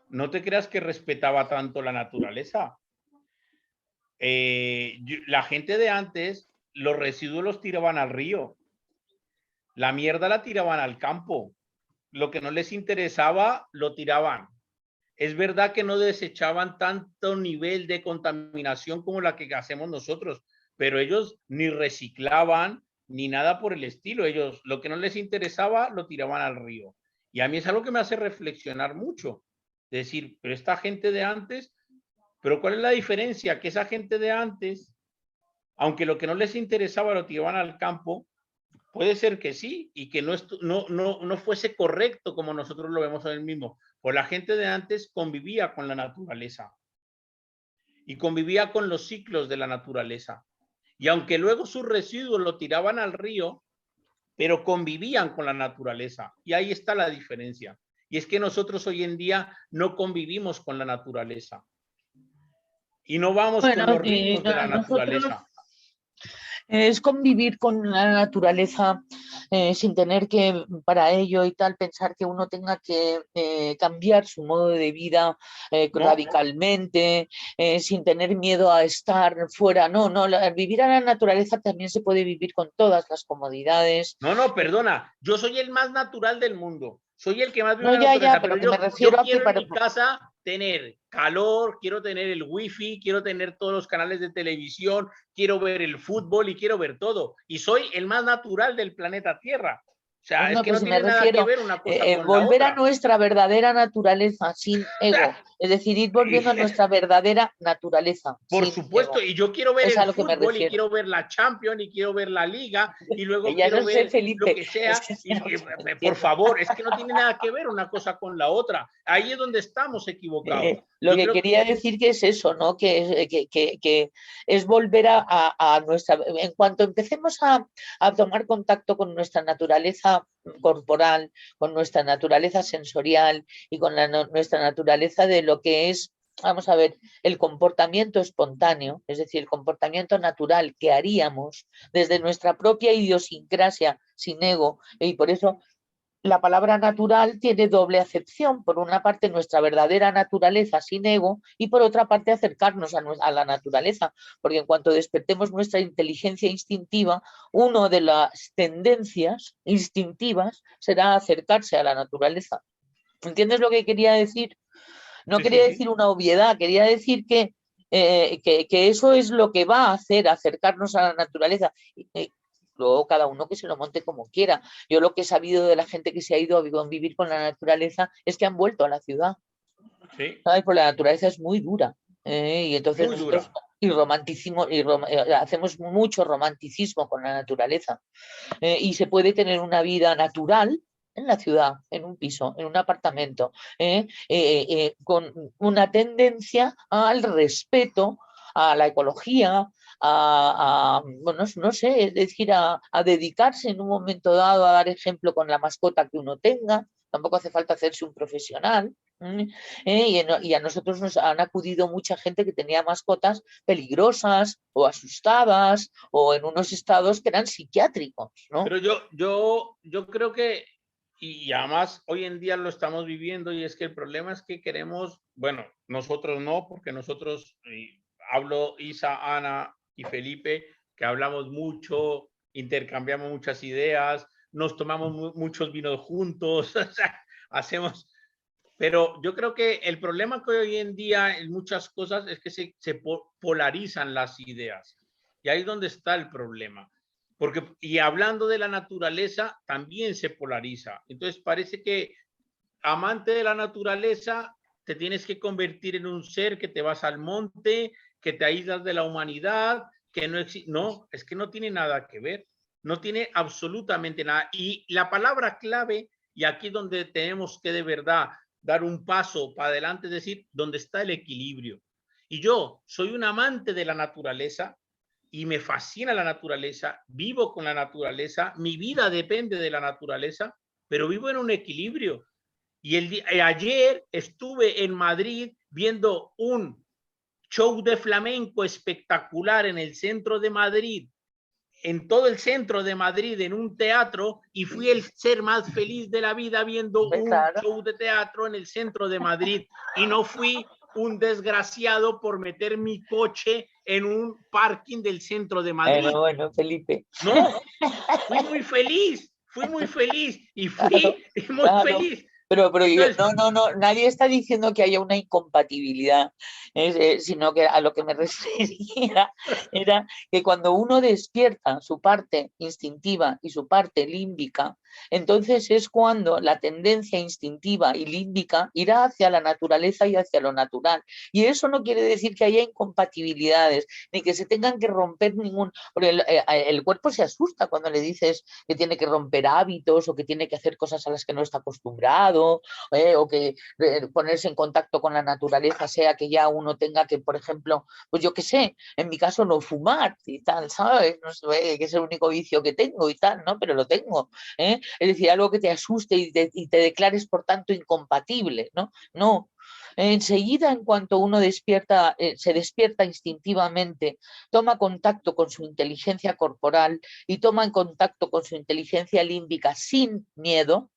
no te creas que respetaba tanto la naturaleza. La gente de antes, los residuos los tiraban al río, la mierda la tiraban al campo, lo que no les interesaba lo tiraban. Es verdad que no desechaban tanto nivel de contaminación como la que hacemos nosotros, pero ellos ni reciclaban ni nada por el estilo. Ellos lo que no les interesaba lo tiraban al río. Y a mí es algo que me hace reflexionar mucho. Decir, pero esta gente de antes, pero ¿cuál es la diferencia? Que esa gente de antes, aunque lo que no les interesaba lo tiraban al campo, Puede ser que sí, y que no fuese correcto como nosotros lo vemos hoy mismo. Pues la gente de antes convivía con la naturaleza y convivía con los ciclos de la naturaleza. Y aunque luego sus residuos lo tiraban al río, pero convivían con la naturaleza. Y ahí está la diferencia. Y es que nosotros hoy en día no convivimos con la naturaleza. Y no vamos con Bueno, los ritmos de la nosotros naturaleza. es convivir con la naturaleza sin tener que, para ello y tal, pensar que uno tenga que cambiar su modo de vida No, radicalmente, sin tener miedo a estar fuera. No, no, vivir a la naturaleza también se puede vivir con todas las comodidades. no, perdona. Yo soy el más natural del mundo. Soy el que más vive No, en la ya, naturaleza, pero pero que me yo refiero a que quiero en para... mi casa tener calor, quiero tener el wifi, quiero tener todos los canales de televisión, quiero ver el fútbol y quiero ver todo. Y soy el más natural del planeta Tierra. O sea, es No, que pues no si me tiene nada que refiero ver una cosa con la volver a otra. nuestra verdadera naturaleza sin ego, es decir, ir volviendo a nuestra verdadera naturaleza Por sin supuesto, ego. y yo quiero ver Es el a lo que me fútbol y refiero. quiero ver la Champions y quiero ver la Liga y luego Ya quiero no sé, ver lo Felipe, que es sea. que Y, no y, te por entiendo. favor, es que no tiene nada que ver una cosa con la otra. Ahí es donde estamos equivocados. Lo Yo que creo quería decir que es eso, ¿no? Que es volver a nuestra... En cuanto empecemos a tomar contacto con nuestra naturaleza corporal, con nuestra naturaleza sensorial y con nuestra naturaleza de lo que es, vamos a ver, el comportamiento espontáneo, es decir, el comportamiento natural que haríamos desde nuestra propia idiosincrasia sin ego, y por eso la palabra natural tiene doble acepción. Por una parte, nuestra verdadera naturaleza sin ego y por otra parte, acercarnos a la naturaleza. Porque en cuanto despertemos nuestra inteligencia instintiva, una de las tendencias instintivas será acercarse a la naturaleza. ¿Entiendes lo que quería decir? No sí, sí, quería sí. decir una obviedad, quería decir que eso es lo que va a hacer acercarnos a la naturaleza. Luego cada uno que se lo monte como quiera. Yo lo que he sabido de la gente que se ha ido a vivir con la naturaleza es que han vuelto a la ciudad, Sí, ¿sabes? Porque la naturaleza es muy dura. Y entonces muy nosotros dura. hacemos mucho romanticismo con la naturaleza. Y se puede tener una vida natural en la ciudad, en un piso, en un apartamento, con una tendencia al respeto a la ecología, bueno, no sé, es decir, a dedicarse en un momento dado a dar ejemplo con la mascota que uno tenga, tampoco hace falta hacerse un profesional. Y a nosotros nos han acudido mucha gente que tenía mascotas peligrosas o asustadas o en unos estados que eran psiquiátricos, ¿no? Pero yo creo que, y además hoy en día lo estamos viviendo, y es que el problema es que queremos, bueno, nosotros no, porque nosotros, hablo Isa, Ana y Felipe, que hablamos mucho, intercambiamos muchas ideas, nos tomamos muchos vinos juntos, o sea, hacemos, pero yo creo que el problema que hoy en día en muchas cosas es que se polarizan las ideas. Y ahí es donde está el problema. Porque, y hablando de la naturaleza, también se polariza. Entonces parece que amante de la naturaleza, te tienes que convertir en un ser que te vas al monte, que te aíslas de la humanidad, que no existe. No, es que no tiene nada que ver. No tiene absolutamente nada. Y la palabra clave, y aquí es donde tenemos que de verdad dar un paso para adelante, es decir, donde está el equilibrio. Y yo soy un amante de la naturaleza y me fascina la naturaleza, vivo con la naturaleza, mi vida depende de la naturaleza, pero vivo en un equilibrio. Y ayer estuve en Madrid viendo un show de flamenco espectacular en el centro de Madrid, en todo el centro de Madrid, en un teatro, y fui el ser más feliz de la vida viendo un Claro. show de teatro en el centro de Madrid, y no fui un desgraciado por meter mi coche en un parking del centro de Madrid. Bueno, Felipe. No, fui muy feliz y Claro, fui muy claro. feliz. Pero Entonces, no, nadie está diciendo que haya una incompatibilidad, sino que a lo que me refería era que cuando uno despierta su parte instintiva y su parte límbica, entonces es cuando la tendencia instintiva y límbica irá hacia la naturaleza y hacia lo natural. Y eso no quiere decir que haya incompatibilidades, ni que se tengan que romper ningún... Porque el cuerpo se asusta cuando le dices que tiene que romper hábitos o que tiene que hacer cosas a las que no está acostumbrado, o que ponerse en contacto con la naturaleza sea que ya uno tenga que, por ejemplo, pues yo qué sé, en mi caso no fumar y tal, ¿sabes? No sé, que es el único vicio que tengo y tal, ¿no? Pero lo tengo, ¿eh? Es decir, algo que te asuste y te declares, por tanto, incompatible, ¿no? No. Enseguida, en cuanto uno despierta, se despierta instintivamente, toma contacto con su inteligencia corporal y toma en contacto con su inteligencia límbica sin miedo,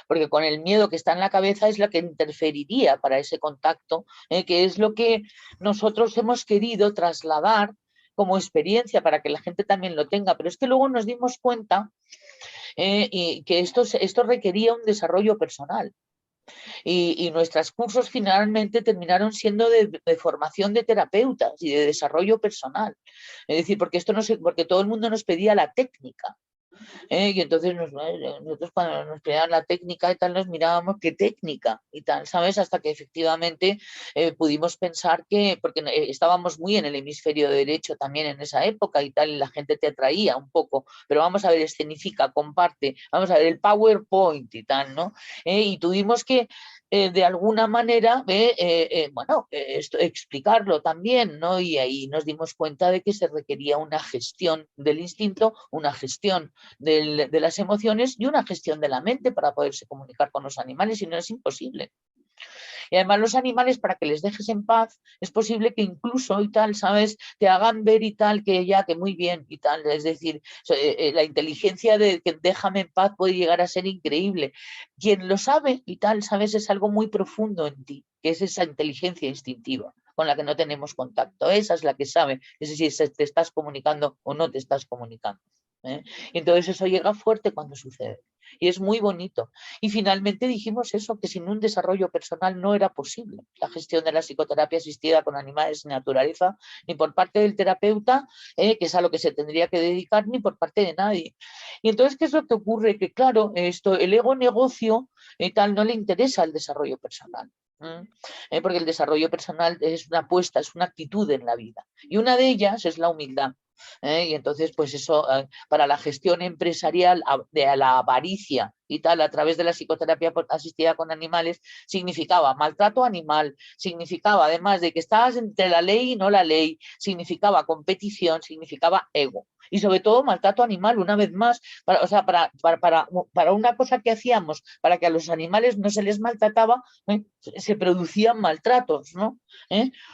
porque con el miedo que está en la cabeza es la que interferiría para ese contacto, que es lo que nosotros hemos querido trasladar como experiencia para que la gente también lo tenga, pero es que luego nos dimos cuenta y que esto requería un desarrollo personal. Y nuestros cursos finalmente terminaron siendo de formación de terapeutas y de desarrollo personal. Es decir, porque esto no se, porque todo el mundo nos pedía la técnica. Y entonces nosotros cuando nos pedían la técnica y tal, nos mirábamos qué técnica y tal, ¿sabes? Hasta que efectivamente pudimos pensar que, porque estábamos muy en el hemisferio derecho también en esa época y tal, y la gente te atraía un poco, pero vamos a ver, escenifica, comparte, vamos a ver el PowerPoint y tal, ¿no? Y tuvimos que de alguna manera, esto, explicarlo también, ¿no? Y ahí nos dimos cuenta de que se requería una gestión del instinto, una gestión de las emociones y una gestión de la mente para poderse comunicar con los animales, y no es imposible. Y además los animales, para que les dejes en paz, es posible que incluso y tal, ¿sabes? Te hagan ver y tal, que ya, que muy bien y tal. Es decir, la inteligencia de que déjame en paz puede llegar a ser increíble. Quien lo sabe y tal, ¿sabes? Es algo muy profundo en ti, que es esa inteligencia instintiva con la que no tenemos contacto. Esa es la que sabe, es decir, si te estás comunicando o no te estás comunicando. Y entonces eso llega fuerte cuando sucede. Y es muy bonito. Y finalmente dijimos eso, que sin un desarrollo personal no era posible la gestión de la psicoterapia asistida con animales en naturaleza, ni por parte del terapeuta, que es a lo que se tendría que dedicar, ni por parte de nadie. Y entonces, ¿qué es lo que ocurre? Que claro, el ego negocio tal no le interesa el desarrollo personal. Porque el desarrollo personal es una apuesta, es una actitud en la vida. Y una de ellas es la humildad. Y entonces, pues eso, para la gestión empresarial de la avaricia y tal, a través de la psicoterapia asistida con animales, significaba maltrato animal, significaba, además de que estabas entre la ley y no la ley, significaba competición, significaba ego. Y sobre todo maltrato animal, una vez más, para una cosa que hacíamos, para que a los animales no se les maltrataba, se producían maltratos, ¿no?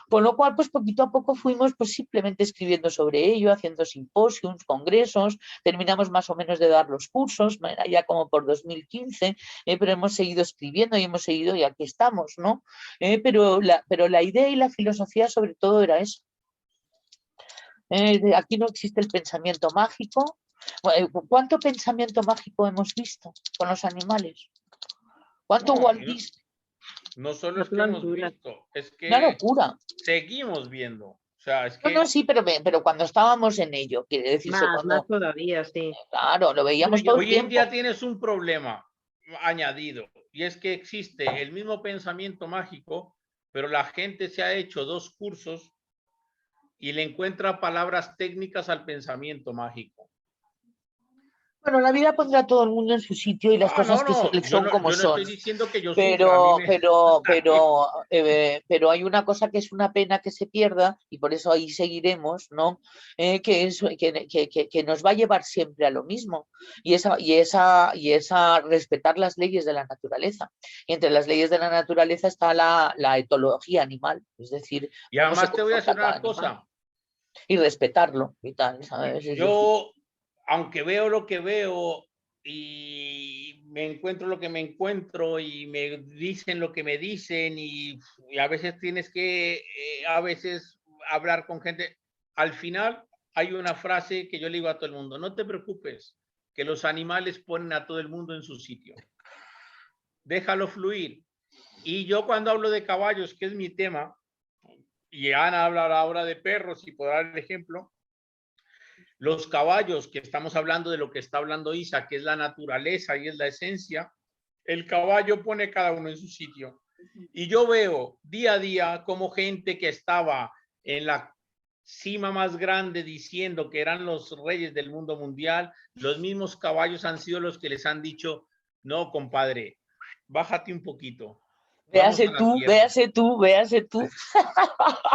Con lo cual, pues poquito a poco fuimos pues simplemente escribiendo sobre ello, haciendo simposios, congresos, terminamos más o menos de dar los cursos, ya como por 2015, pero hemos seguido escribiendo y hemos seguido, y aquí estamos, ¿no? Pero la idea y la filosofía sobre todo era eso. Aquí no existe el pensamiento mágico. ¿Cuánto pensamiento mágico hemos visto con los animales? ¿Cuánto Walt Disney? No solo es que hemos visto, es Una que locura. seguimos viendo. O sea, es No, que no, sí, pero cuando estábamos en ello, quiere decirse Más cuando, todavía, sí. claro, lo veíamos todo el hoy en día tiempo. tienes un problema añadido, y es que existe el mismo pensamiento mágico, pero la gente se ha hecho 2 cursos y le encuentra palabras técnicas al pensamiento mágico. Bueno, la vida pondrá a todo el mundo en su sitio y las cosas que Yo son como no son. estoy diciendo que yo sufra, a mí me... Pero hay una cosa que es una pena que se pierda, y por eso ahí seguiremos, ¿no? Que nos va a llevar siempre a lo mismo, y esa respetar las leyes de la naturaleza. Y entre las leyes de la naturaleza está la etología animal, es decir, Y cómo se además te voy a comporta decir cada una animal, cosa. y respetarlo y tal, ¿sabes? Es decir, Yo, aunque veo lo que veo y me encuentro lo que me encuentro y me dicen lo que me dicen y a veces tienes que, a veces hablar con gente, al final hay una frase que yo le digo a todo el mundo: no te preocupes, que los animales ponen a todo el mundo en su sitio. Déjalo fluir. Y yo cuando hablo de caballos, que es mi tema, y Ana habla ahora de perros y por dar el ejemplo, Los caballos, que estamos hablando de lo que está hablando Isa, que es la naturaleza y es la esencia, el caballo pone cada uno en su sitio. Y yo veo día a día como gente que estaba en la cima más grande diciendo que eran los reyes del mundo mundial, los mismos caballos han sido los que les han dicho, no, compadre, bájate un poquito. Véase tú, véase tú, véase tú.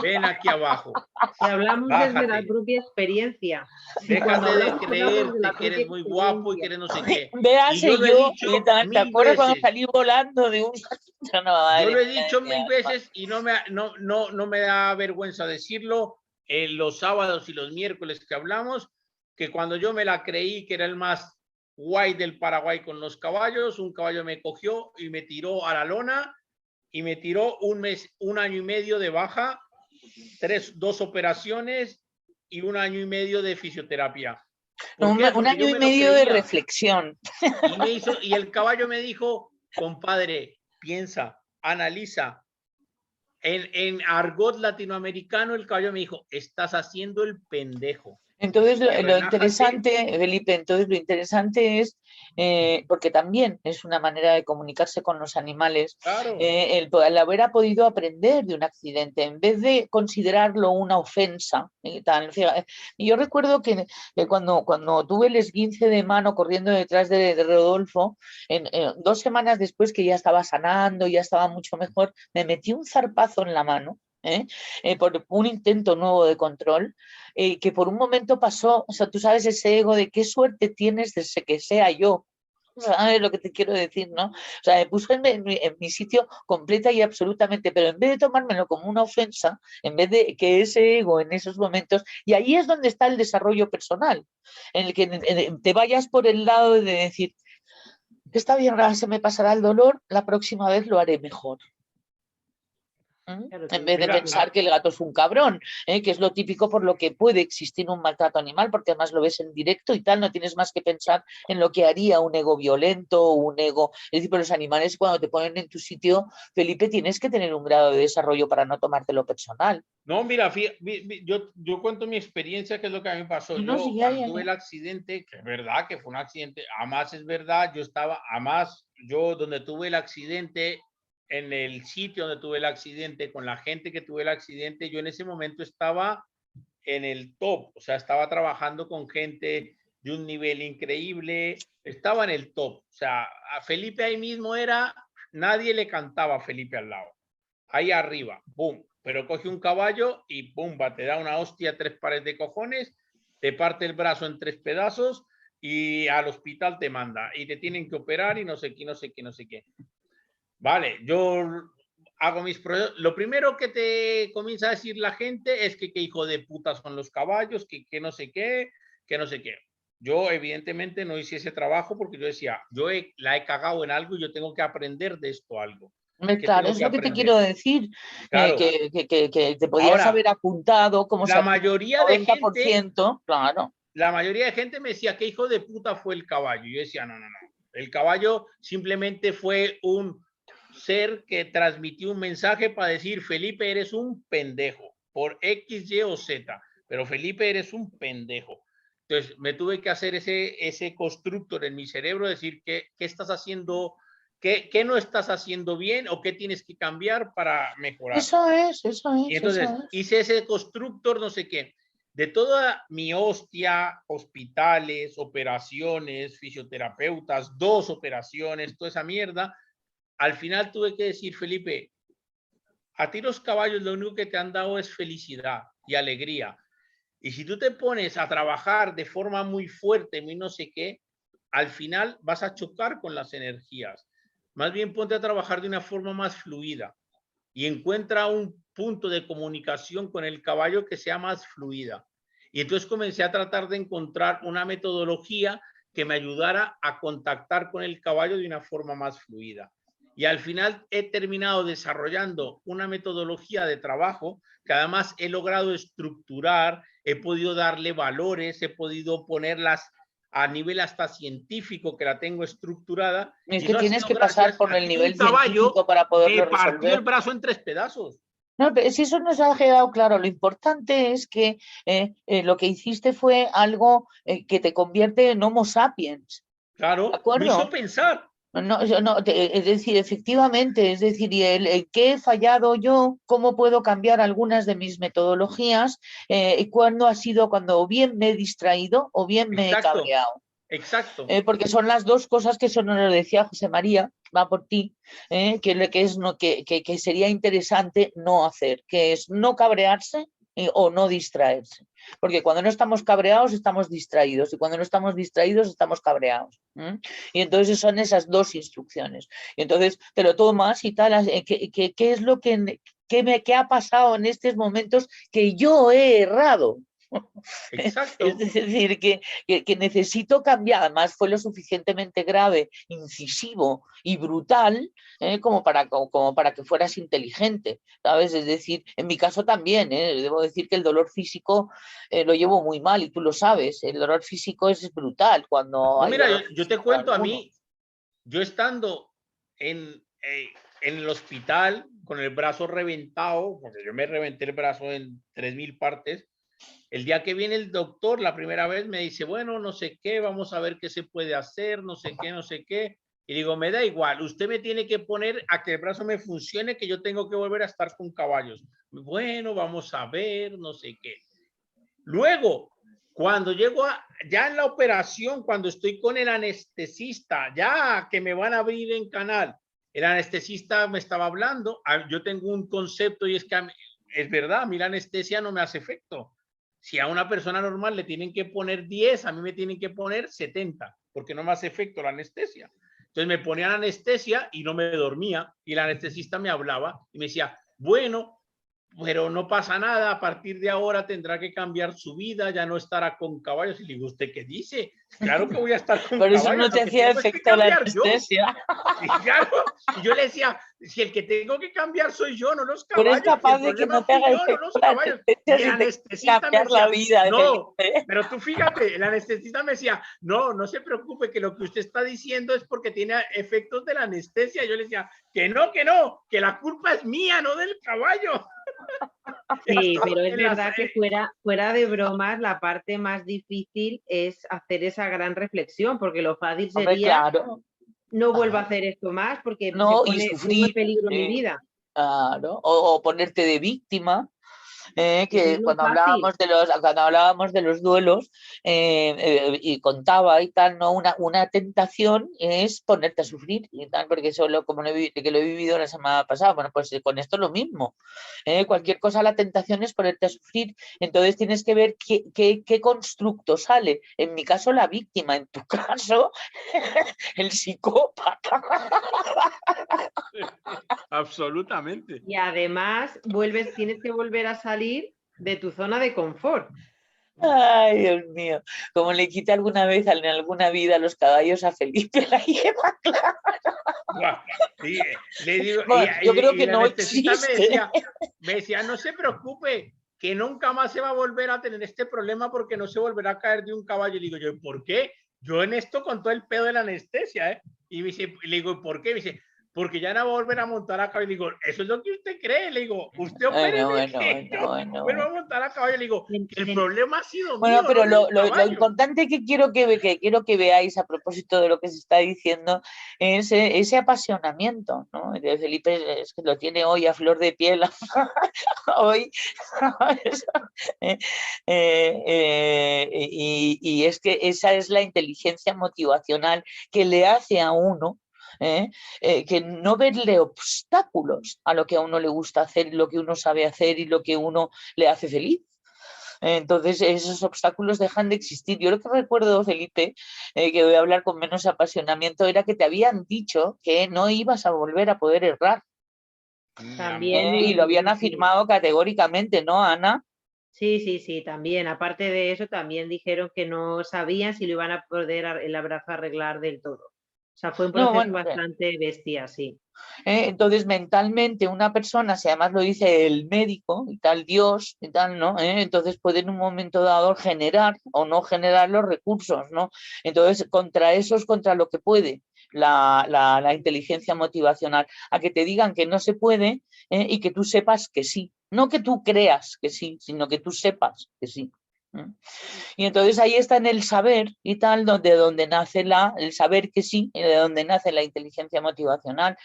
Ven aquí abajo. Si hablamos desde la propia experiencia. Déjate de creerte que eres muy guapo y que eres no sé qué. Véase yo, ¿te acuerdas cuando salí volando de un... No, yo lo he dicho mil veces y no me da vergüenza decirlo. Los sábados y los miércoles que hablamos, que cuando yo me la creí que era el más guay del Paraguay con los caballos, un caballo me cogió y me tiró a la lona y me tiró un año y medio de baja, 2 operaciones y 1 año y medio de fisioterapia. Un año y medio de reflexión. Y el caballo me dijo, compadre, piensa, analiza. En argot latinoamericano, el caballo me dijo, estás haciendo el pendejo. Entonces, lo interesante, Felipe, entonces lo interesante es, porque también es una manera de comunicarse con los animales, claro. el haber podido aprender de un accidente, en vez de considerarlo una ofensa. Yo recuerdo que cuando tuve el esguince de mano corriendo detrás de Rodolfo, 2 semanas después que ya estaba sanando, ya estaba mucho mejor, me metí un zarpazo en la mano. Por un intento nuevo de control, que por un momento pasó, o sea, tú sabes ese ego de qué suerte tienes de que sea yo, ¿sabes lo que te quiero decir, no? O sea, me puso en mi sitio completa y absolutamente, pero en vez de tomármelo como una ofensa, en vez de que ese ego en esos momentos, y ahí es donde está el desarrollo personal, en el que te vayas por el lado de decir, está bien, ahora se me pasará el dolor, la próxima vez lo haré mejor. En vez de pensar que el gato es un cabrón, que es lo típico por lo que puede existir un maltrato animal, porque además lo ves en directo y tal, no tienes más que pensar en lo que haría un ego violento o un ego. Es decir, pero los animales cuando te ponen en tu sitio, Felipe, tienes que tener un grado de desarrollo para no tomártelo personal. No, mira, yo cuento mi experiencia, que es lo que a mí me pasó. Yo cuando tuve el accidente, que es verdad que fue un accidente, además es verdad, yo donde tuve el accidente, en el sitio donde tuve el accidente, con la gente que tuve el accidente, yo en ese momento estaba en el top, o sea, estaba trabajando con gente de un nivel increíble, estaba en el top, o sea, a Felipe ahí mismo nadie le cantaba a Felipe al lado, ahí arriba, boom, pero coge un caballo y pumba, te da una hostia, 3 pares de cojones, te parte el brazo en 3 pedazos y al hospital te manda y te tienen que operar y no sé qué, no sé qué, no sé qué. Vale, yo hago mis proyectos. Lo primero que te comienza a decir la gente es que qué hijo de puta son los caballos, que no sé qué, que no sé qué. Yo evidentemente no hice ese trabajo porque yo decía, la he cagado en algo y yo tengo que aprender de esto algo. Claro, es lo que te quiero decir, claro. Que te podías haber apuntado como la mayoría de gente, claro. La mayoría de gente me decía, ¿qué hijo de puta fue el caballo? Y yo decía, no. El caballo simplemente fue un ser que transmitió un mensaje para decir, Felipe, eres un pendejo, por X, Y o Z, pero Felipe, eres un pendejo. Entonces me tuve que hacer ese constructor en mi cerebro, decir, ¿qué estás haciendo? ¿Qué no estás haciendo bien o qué tienes que cambiar para mejorar? Eso es. Y entonces hice ese constructor, no sé qué. De toda mi hostia, hospitales, operaciones, fisioterapeutas, 2 operaciones, toda esa mierda, al final tuve que decir, Felipe, a ti los caballos lo único que te han dado es felicidad y alegría. Y si tú te pones a trabajar de forma muy fuerte, muy no sé qué, al final vas a chocar con las energías. Más bien ponte a trabajar de una forma más fluida y encuentra un punto de comunicación con el caballo que sea más fluida. Y entonces comencé a tratar de encontrar una metodología que me ayudara a contactar con el caballo de una forma más fluida. Y al final he terminado desarrollando una metodología de trabajo que además he logrado estructurar, he podido darle valores, he podido ponerlas a nivel hasta científico, que la tengo estructurada. Es que tienes que pasar por el nivel científico para poderlo resolver. Partió el brazo en 3 pedazos. No, pero si eso nos ha quedado claro, lo importante es que lo que hiciste fue algo que te convierte en Homo sapiens, ¿de Claro, me hizo acuerdo? pensar. No, es decir, efectivamente, es decir, ¿en qué he fallado yo? ¿Cómo puedo cambiar algunas de mis metodologías? ¿Y cuándo ha sido cuando o bien me he distraído o bien me he Exacto, cabreado? exacto. Porque son las dos cosas que eso nos lo decía José María, va por ti, que es que sería interesante no hacer, que es no cabrearse o no distraerse. Porque cuando no estamos cabreados estamos distraídos y cuando no estamos distraídos estamos cabreados. Y entonces son esas dos instrucciones. Y entonces te lo tomas y tal, ¿qué es lo qué ha pasado en estos momentos que yo he errado? Es Exacto. decir, que necesito cambiar. Además, fue lo suficientemente grave, incisivo y brutal como para que fueras inteligente, ¿sabes? Es decir, en mi caso también, debo decir que el dolor físico lo llevo muy mal y tú lo sabes. El dolor físico es brutal cuando No, hay mira, dolor yo te físico cuento a alguno. mí, yo estando en el hospital con el brazo reventado, porque yo me reventé el brazo en 3000 partes. El día que viene el doctor, la primera vez me dice, bueno, no sé qué, vamos a ver qué se puede hacer, no sé qué, no sé qué. Y digo, me da igual, usted me tiene que poner a que el brazo me funcione, que yo tengo que volver a estar con caballos. Bueno, vamos a ver, no sé qué. Luego, cuando llego ya en la operación, cuando estoy con el anestesista, ya que me van a abrir en canal, el anestesista me estaba hablando, yo tengo un concepto y es que es verdad, a mí la anestesia no me hace efecto. Si a una persona normal le tienen que poner 10, a mí me tienen que poner 70, porque no me hace efecto la anestesia. Entonces me ponían anestesia y no me dormía, y el anestesista me hablaba y me decía, bueno, pero no pasa nada, a partir de ahora tendrá que cambiar su vida, ya no estará con caballos. Y le digo, ¿usted qué dice? Claro que voy a estar con Por eso caballos, no te lo que hacía tengo es que efecto la cambiar yo. anestesia. Y claro, y yo le decía, si el que tengo que cambiar soy yo, no los Tú eres caballos, si capaz el de que problema no te fui haga yo, no efecto los la caballos. anestesia Y el si te quiere anestesista me cambiar la decía, vida, no, Felipe. pero tú fíjate, el anestesista me decía, no, no se preocupe, que lo que usted está diciendo es porque tiene efectos de la anestesia. Yo le decía, que no, que la culpa es mía, no del caballo. Sí, pero es En la, verdad que fuera de bromas, la parte más difícil es hacer esa gran reflexión, porque lo fácil Hombre, sería claro. no vuelvo a Claro. hacer esto más porque No, y pongo en sufrir. peligro mi vida. Claro. O ponerte de víctima. Eso es Que lo fácil. cuando hablábamos de los duelos y contaba y tal, ¿no? Una tentación es ponerte a sufrir y tal, porque eso como que lo he vivido la semana pasada. Bueno, pues con esto es lo mismo. Cualquier cosa, la tentación es ponerte a sufrir. Entonces tienes que ver qué constructo sale. En mi caso, la víctima, en tu caso, el psicópata. absolutamente. Y además tienes que volver a salir de tu zona de confort. Ay, Dios mío, como le quita alguna vez en alguna vida los caballos a Felipe, la lleva clara. Sí, le digo, Bueno, yo creo y que el no anestesista existe. me decía, no se preocupe, que nunca más se va a volver a tener este problema porque no se volverá a caer de un caballo. Y le digo yo, ¿por qué? Yo en esto con todo el pedo de la anestesia, ¿eh? Y me dice, le digo, ¿por qué? Me dice, porque ya no va a volver a montar a caballo. Le digo, eso es lo que usted cree. Le digo, usted Bueno, opéreme bueno, que yo bueno, bueno, vuelvo a bueno. montar a caballo. Le digo, En- que el en- problema ha sido Bueno, mío, no pero del lo caballo. importante que quiero que veáis a propósito de lo que se está diciendo es ese apasionamiento, ¿no? De Felipe es que lo tiene hoy a flor de piel, hoy, y es que esa es la inteligencia motivacional que le hace a uno que no verle obstáculos a lo que a uno le gusta hacer, lo que uno sabe hacer y lo que uno le hace feliz. Entonces, esos obstáculos dejan de existir. Yo lo que recuerdo, Felipe, que voy a hablar con menos apasionamiento, era que te habían dicho que no ibas a volver a poder errar. Mi También amor. Y lo habían sí, afirmado categóricamente, ¿no, Ana? sí, también. Aparte de eso, también dijeron que no sabían si lo iban a poder el abrazo arreglar del todo. O sea, fue un No, proceso bueno, bastante bestia, sí. entonces mentalmente una persona, si además lo dice el médico y tal, Dios y tal, ¿no? Entonces puede en un momento dado generar o no generar los recursos, ¿no? Entonces contra eso es contra lo que puede, la inteligencia motivacional, a que te digan que no se puede y que tú sepas que sí. No que tú creas que sí, sino que tú sepas que sí. Y entonces ahí está en el saber y tal, de donde nace el saber que sí, de donde nace la inteligencia motivacional.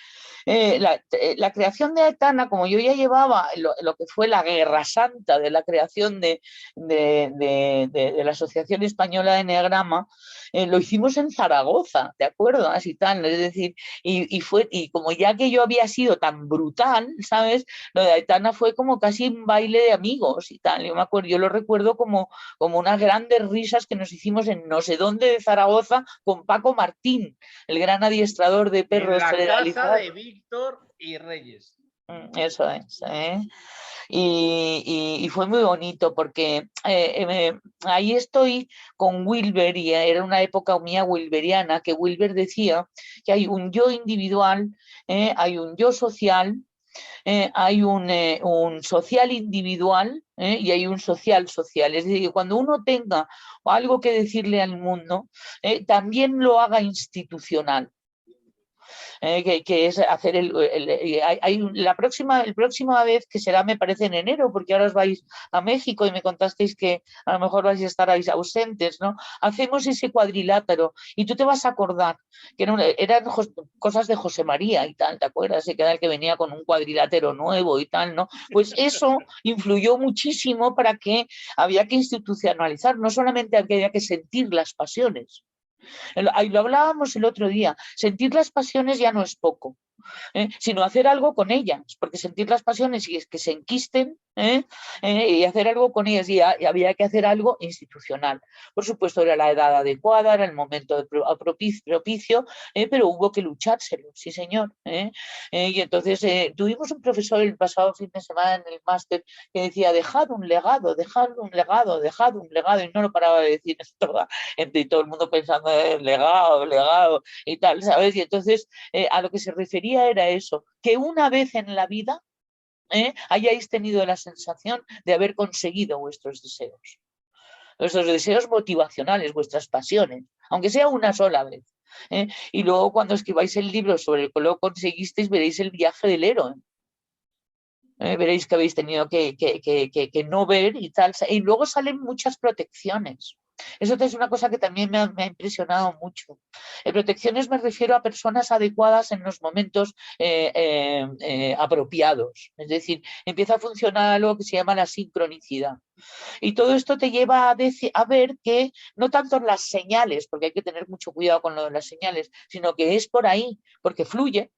La creación de Aitana, como yo ya llevaba lo que fue la guerra santa de la creación de la Asociación Española de Enneagrama, lo hicimos en Zaragoza, ¿de acuerdo? Así tal, es decir, y como ya que yo había sido tan brutal, ¿sabes? Lo de Aitana fue como casi un baile de amigos y tal. Yo me acuerdo, yo lo recuerdo como unas grandes risas que nos hicimos en no sé dónde de Zaragoza con Paco Martín, el gran adiestrador de perros en la generalizado. casa de Víctor y Reyes. Eso es. Y fue muy bonito porque ahí estoy con Wilber y era una época mía wilberiana que Wilber decía que hay un yo individual, hay un yo social, hay un social individual y hay un social social. Es decir, que cuando uno tenga algo que decirle al mundo, también lo haga institucional. Que es hacer la próxima vez, que será me parece en enero, porque ahora os vais a México y me contasteis que a lo mejor vais a estar ahí ausentes, ¿no? Hacemos ese cuadrilátero y tú te vas a acordar que eran cosas de José María y tal, ¿te acuerdas? Que era el que venía con un cuadrilátero nuevo y tal, ¿no? Pues eso influyó muchísimo para que había que institucionalizar, no solamente había que sentir las pasiones. Ahí lo hablábamos el otro día, sentir las pasiones ya no es poco, sino hacer algo con ellas, porque sentir las pasiones y es que se enquisten y hacer algo con ellas y había que hacer algo institucional. Por supuesto era la edad adecuada, era el momento propicio, pero hubo que luchárselo, sí señor. Y entonces tuvimos un profesor el pasado fin de semana en el máster que decía dejad un legado, dejad un legado, dejad un legado, y no lo paraba de decir y todo el mundo pensando legado y tal, ¿sabes? Y entonces a lo que se refería era eso, que una vez en la vida hayáis tenido la sensación de haber conseguido vuestros deseos motivacionales, vuestras pasiones, aunque sea una sola vez. Y luego cuando escribáis el libro sobre el que lo conseguisteis, veréis el viaje del héroe. Veréis que habéis tenido que no ver y tal. Y luego salen muchas protecciones. Eso es una cosa que también me ha impresionado mucho. Protecciones me refiero a personas adecuadas en los momentos apropiados. Es decir, empieza a funcionar algo que se llama la sincronicidad. Y todo esto te lleva a ver que no tanto las señales, porque hay que tener mucho cuidado con lo de las señales, sino que es por ahí, porque fluye.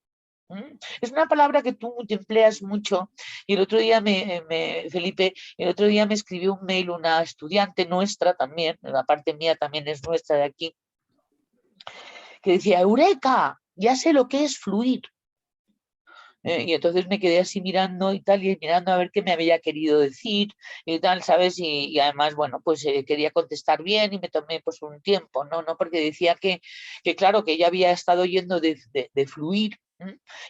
Es una palabra que tú te empleas mucho y el otro día Felipe, el otro día me escribió un mail una estudiante nuestra también, la parte mía también es nuestra de aquí, que decía, ¡Eureka! Ya sé lo que es fluir. Y entonces me quedé así mirando y tal, y mirando a ver qué me había querido decir y tal, ¿sabes? Y además, bueno, pues quería contestar bien y me tomé pues un tiempo, ¿no? Porque decía que claro, que ella había estado yendo de fluir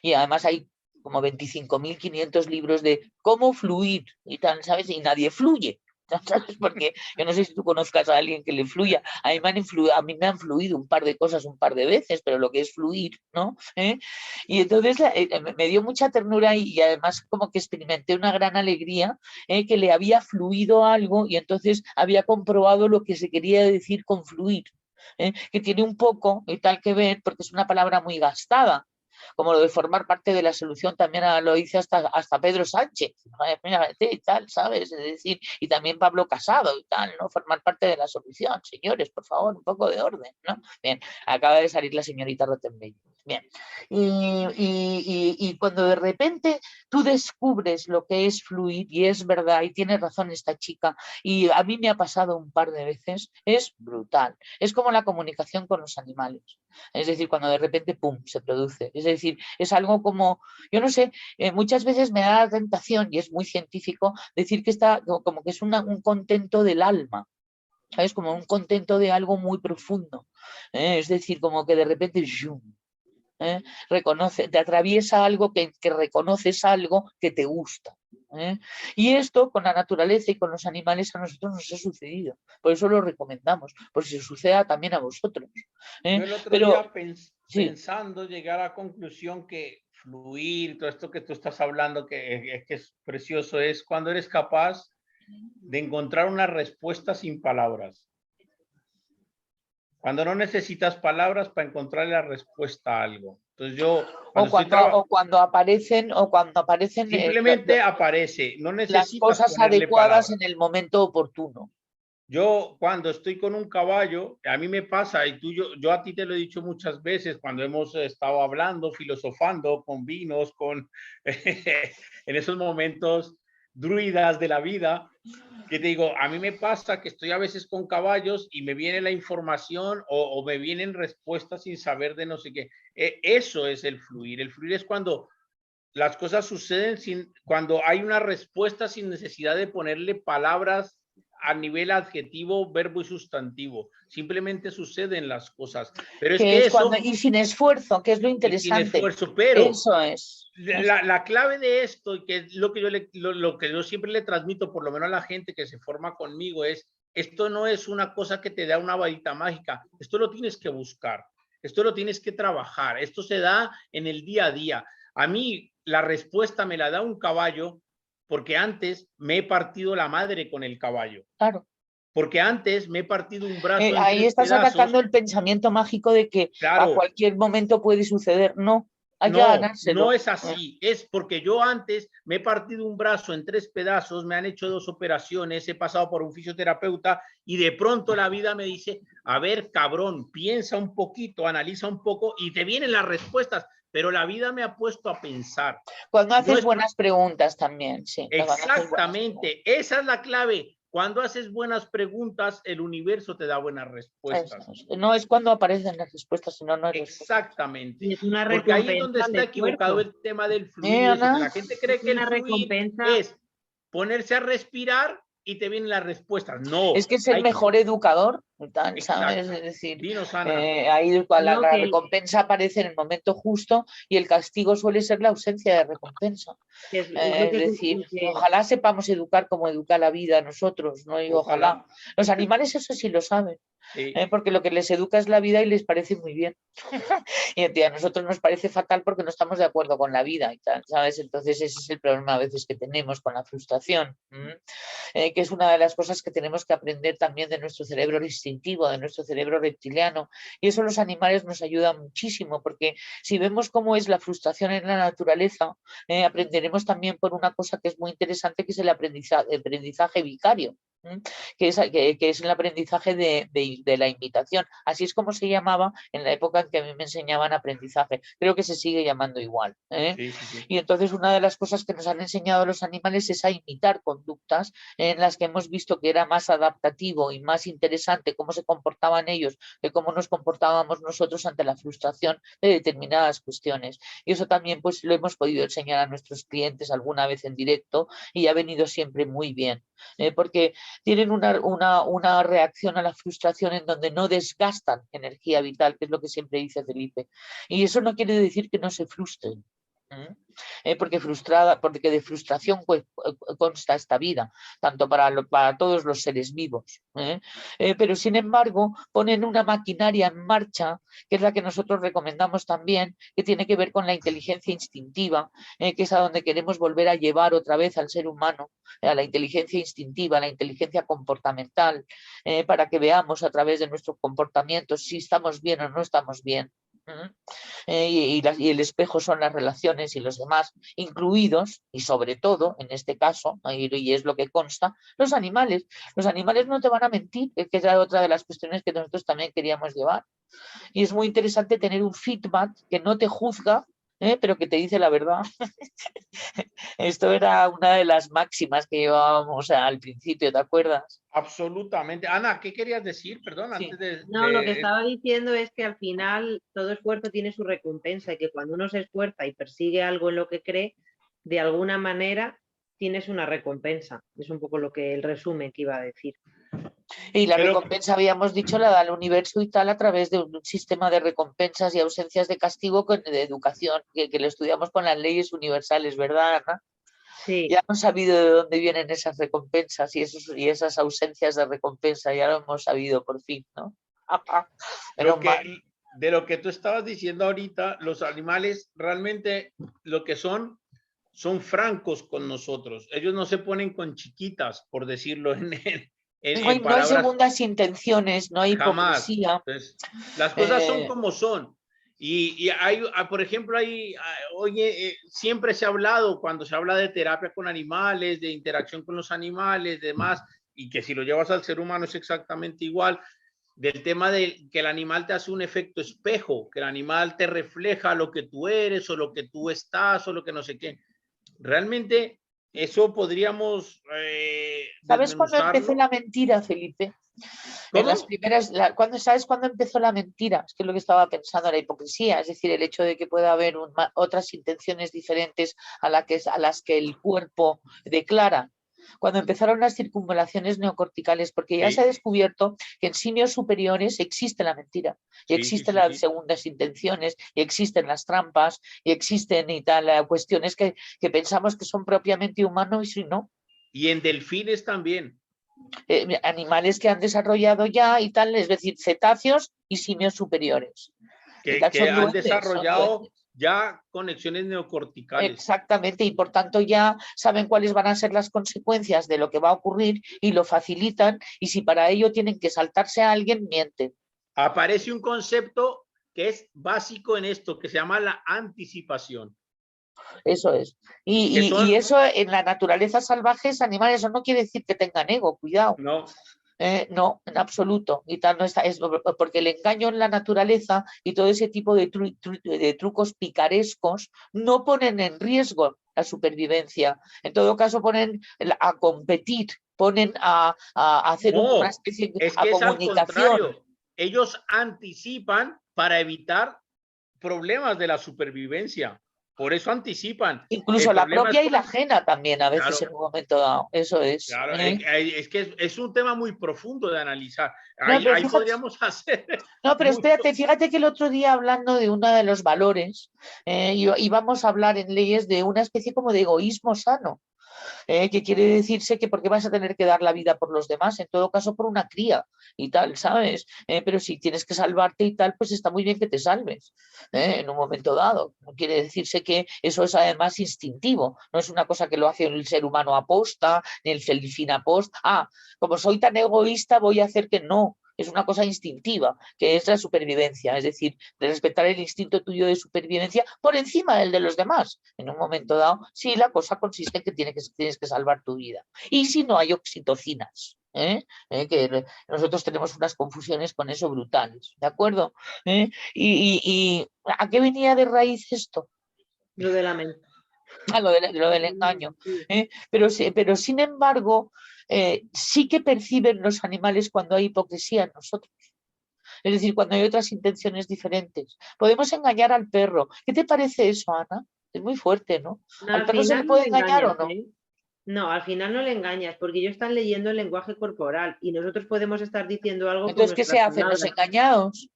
y además hay como 25.500 libros de cómo fluir y tal, ¿sabes? Y nadie fluye. ¿Sabes? Porque yo no sé si tú conozcas a alguien que le fluya. A mí me han fluido un par de cosas un par de veces, pero lo que es fluir, ¿no? Y entonces me dio mucha ternura y además como que experimenté una gran alegría que le había fluido algo y entonces había comprobado lo que se quería decir con fluir, que tiene un poco y tal que ver porque es una palabra muy gastada. Como lo de formar parte de la solución también lo dice hasta Pedro Sánchez, y tal, ¿sabes? Es decir, y también Pablo Casado y tal, ¿no? Formar parte de la solución, señores, por favor, un poco de orden, ¿no? Bien, acaba de salir la señorita Rottenberg. Bien, y cuando de repente tú descubres lo que es fluir, y es verdad, y tiene razón esta chica, y a mí me ha pasado un par de veces, es brutal. Es como la comunicación con los animales. Es decir, cuando de repente, ¡pum!, se produce. Es decir, es algo como, yo no sé, muchas veces me da la tentación, y es muy científico, decir que está como que es un contento del alma. ¿Sabes? Como un contento de algo muy profundo. Es decir, como que de repente, ¡zoom!, te atraviesa algo que reconoces algo que te gusta. Y esto con la naturaleza y con los animales a nosotros nos ha sucedido. Por eso lo recomendamos, por si suceda también a vosotros. Yo el otro día Sí. pensando, llegué a la conclusión que fluir, todo esto que tú estás hablando, que es precioso, es cuando eres capaz de encontrar una respuesta sin palabras. Cuando no necesitas palabras para encontrar la respuesta a algo. Entonces yo, cuando aparecen simplemente aparece, no las necesitas cosas ponerle adecuadas palabras. en el momento oportuno. Yo cuando estoy con un caballo, a mí me pasa, y yo a ti te lo he dicho muchas veces cuando hemos estado hablando, filosofando con vinos, en esos momentos druidas de la vida, que te digo, a mí me pasa que estoy a veces con caballos y me viene la información o me vienen respuestas sin saber de no sé qué. Eso es el fluir. El fluir es cuando las cosas suceden cuando hay una respuesta sin necesidad de ponerle palabras a nivel adjetivo, verbo y sustantivo. Simplemente suceden las cosas. Pero es que eso, y sin esfuerzo, que es lo y sin interesante. esfuerzo, pero Eso es. la clave de esto, y que es lo que lo que yo siempre le transmito, por lo menos a la gente que se forma conmigo, es esto no es una cosa que te da una varita mágica, esto lo tienes que buscar, esto lo tienes que trabajar, esto se da en el día a día. A mí la respuesta me la da un caballo porque antes me he partido la madre con el caballo. Claro. Porque antes me he partido un brazo en Ahí 3 estás pedazos. atacando el pensamiento mágico de que Claro, a cualquier momento puede suceder. No, hay que no, ganárselo. no es así. Es porque yo antes me he partido un brazo en 3 pedazos, me han hecho 2 operaciones, he pasado por un fisioterapeuta y de pronto la vida me dice, a ver, cabrón, piensa un poquito, analiza un poco y te vienen las respuestas. Pero la vida me ha puesto a pensar. Cuando haces buenas preguntas también, sí. Exactamente, esa es la clave. Cuando haces buenas preguntas, el universo te da buenas respuestas. No es cuando aparecen las respuestas, sino no es exactamente. Y es una porque ahí es donde está equivocado el tema del fluir. Eso, que la gente cree que el fluir es ponerse a respirar y te vienen las respuestas. No. Es que es el mejor educador, ¿sabes? Exacto. Es decir, Dinos, Ana. ahí la recompensa aparece en el momento justo y el castigo suele ser la ausencia de recompensa. Es decir, ojalá sepamos educar como educa la vida a nosotros, ¿no? Y ojalá. Los animales eso sí lo saben. Sí. Porque lo que les educa es la vida y les parece muy bien. Y a nosotros nos parece fatal porque no estamos de acuerdo con la vida y tal, ¿sabes? Entonces ese es el problema a veces que tenemos con la frustración, que es una de las cosas que tenemos que aprender también de nuestro cerebro instintivo, de nuestro cerebro reptiliano, y eso los animales nos ayudan muchísimo, porque si vemos cómo es la frustración en la naturaleza, aprenderemos también por una cosa que es muy interesante, que es el aprendizaje vicario. Que es el aprendizaje de la imitación. Así es como se llamaba en la época en que a mí me enseñaban aprendizaje. Creo que se sigue llamando igual. Sí. Y entonces una de las cosas que nos han enseñado los animales es a imitar conductas en las que hemos visto que era más adaptativo y más interesante cómo se comportaban ellos que cómo nos comportábamos nosotros ante la frustración de determinadas cuestiones. Y eso también pues lo hemos podido enseñar a nuestros clientes alguna vez en directo y ha venido siempre muy bien. Porque tienen una reacción a la frustración en donde no desgastan energía vital, que es lo que siempre dice Felipe. Y eso no quiere decir que no se frustren. Porque de frustración consta esta vida, tanto para todos los seres vivos. Pero sin embargo ponen una maquinaria en marcha, que es la que nosotros recomendamos también, que tiene que ver con la inteligencia instintiva, que es a donde queremos volver a llevar otra vez al ser humano, a la inteligencia instintiva, a la inteligencia comportamental, para que veamos a través de nuestros comportamientos si estamos bien o no estamos bien. Y el espejo son las relaciones y los demás, incluidos, y sobre todo, en este caso, y es lo que consta, los animales. Los animales no te van a mentir, que era otra de las cuestiones que nosotros también queríamos llevar. Y es muy interesante tener un feedback que no te juzga, pero que te dice la verdad. Esto era una de las máximas que llevábamos al principio, ¿te acuerdas? Absolutamente. Ana, ¿qué querías decir? Perdón, sí. antes No, lo que estaba diciendo es que al final todo esfuerzo tiene su recompensa y que cuando uno se esfuerza y persigue algo en lo que cree, de alguna manera tienes una recompensa. Es un poco lo que el resumen que iba a decir. Y la recompensa, habíamos dicho, la da el universo y tal a través de un sistema de recompensas y ausencias de castigo de educación, que lo estudiamos con las leyes universales, ¿verdad, Ana? Sí. Ya hemos sabido de dónde vienen esas recompensas y esas ausencias de recompensa, ya lo hemos sabido por fin, ¿no? de lo que tú estabas diciendo ahorita, los animales realmente lo que son francos con nosotros. Ellos no se ponen con chiquitas, por decirlo No hay palabras. segundas intenciones, no hay Jamás. hipocresía. Entonces, las cosas son como son. Y hay, por ejemplo, oye, siempre se ha hablado, cuando se habla de terapia con animales, de interacción con los animales, demás, y que si lo llevas al ser humano es exactamente igual, del tema de que el animal te hace un efecto espejo, que el animal te refleja lo que tú eres o lo que tú estás o lo que no sé qué. Realmente eso podríamos ¿Sabes cuándo empezó desmenuzarlo. la mentira, Felipe? En las ¿Cómo? primeras, ¿sabes cuándo empezó la mentira? Es que es lo que estaba pensando, la hipocresía, es decir, el hecho de que pueda haber otras intenciones diferentes a las que el cuerpo declara. Cuando empezaron las circunvalaciones neocorticales, porque ya se ha Sí, descubierto que en simios superiores existe la mentira, y sí, sí, existen sí, las sí. segundas intenciones, y existen las trampas, y existen y tal, cuestiones que pensamos que son propiamente humanos y no. Y en delfines también. Animales que han desarrollado ya y tal, es decir, cetáceos y simios superiores. Y tal, Que son han duendes, son desarrollado duendes. ya conexiones neocorticales. Exactamente, y por tanto ya saben cuáles van a ser las consecuencias de lo que va a ocurrir y lo facilitan, y si para ello tienen que saltarse a alguien, mienten. Aparece un concepto que es básico en esto, que se llama la anticipación. Eso es. Que Y son, eso en la naturaleza salvaje es animal, eso no quiere decir que tengan ego, cuidado. no, No, en absoluto. Y tal no está, es porque el engaño en la naturaleza y todo ese tipo de trucos picarescos no ponen en riesgo la supervivencia. En todo caso, ponen a competir, ponen a hacer una no, especie de es que es al comunicación. contrario. Ellos anticipan para evitar problemas de la supervivencia. Por eso anticipan. El Incluso la problema es propia y la cuando, ajena también, a veces en claro, un momento dado. Eso es. claro, es que es un tema muy profundo de analizar. No, pero Ahí fíjate, podríamos hacer no, pero mucho. espérate, fíjate que el otro día hablando de uno de los valores, íbamos a hablar en leyes de una especie como de egoísmo sano, que quiere decirse que porque vas a tener que dar la vida por los demás, en todo caso por una cría y tal, ¿sabes? Pero si tienes que salvarte y tal, pues está muy bien que te salves en un momento dado. No quiere decirse que eso es además instintivo, no es una cosa que lo hace el ser humano aposta, ni el delfín aposta. Como soy tan egoísta, voy a hacer que no. Es una cosa instintiva, que es la supervivencia, es decir, de respetar el instinto tuyo de supervivencia por encima del de los demás. En un momento dado, sí, la cosa consiste en que tienes que salvar tu vida. Y si no hay oxitocinas, que nosotros tenemos unas confusiones con eso brutales, ¿de acuerdo? ¿Y a qué venía de raíz esto? Lo de la mente. Lo del engaño. Pero sin embargo, sí que perciben los animales cuando hay hipocresía en nosotros. Es decir, cuando hay otras intenciones diferentes. Podemos engañar al perro. ¿Qué te parece eso, Ana? Es muy fuerte, ¿no? No, ¿Al al perro se le final no puede le engañar o engañas, no? ¿eh? No, al final no le engañas, porque ellos están leyendo el lenguaje corporal y nosotros podemos estar diciendo algo con Entonces, ¿qué se nuestras hacen los palabras. engañados?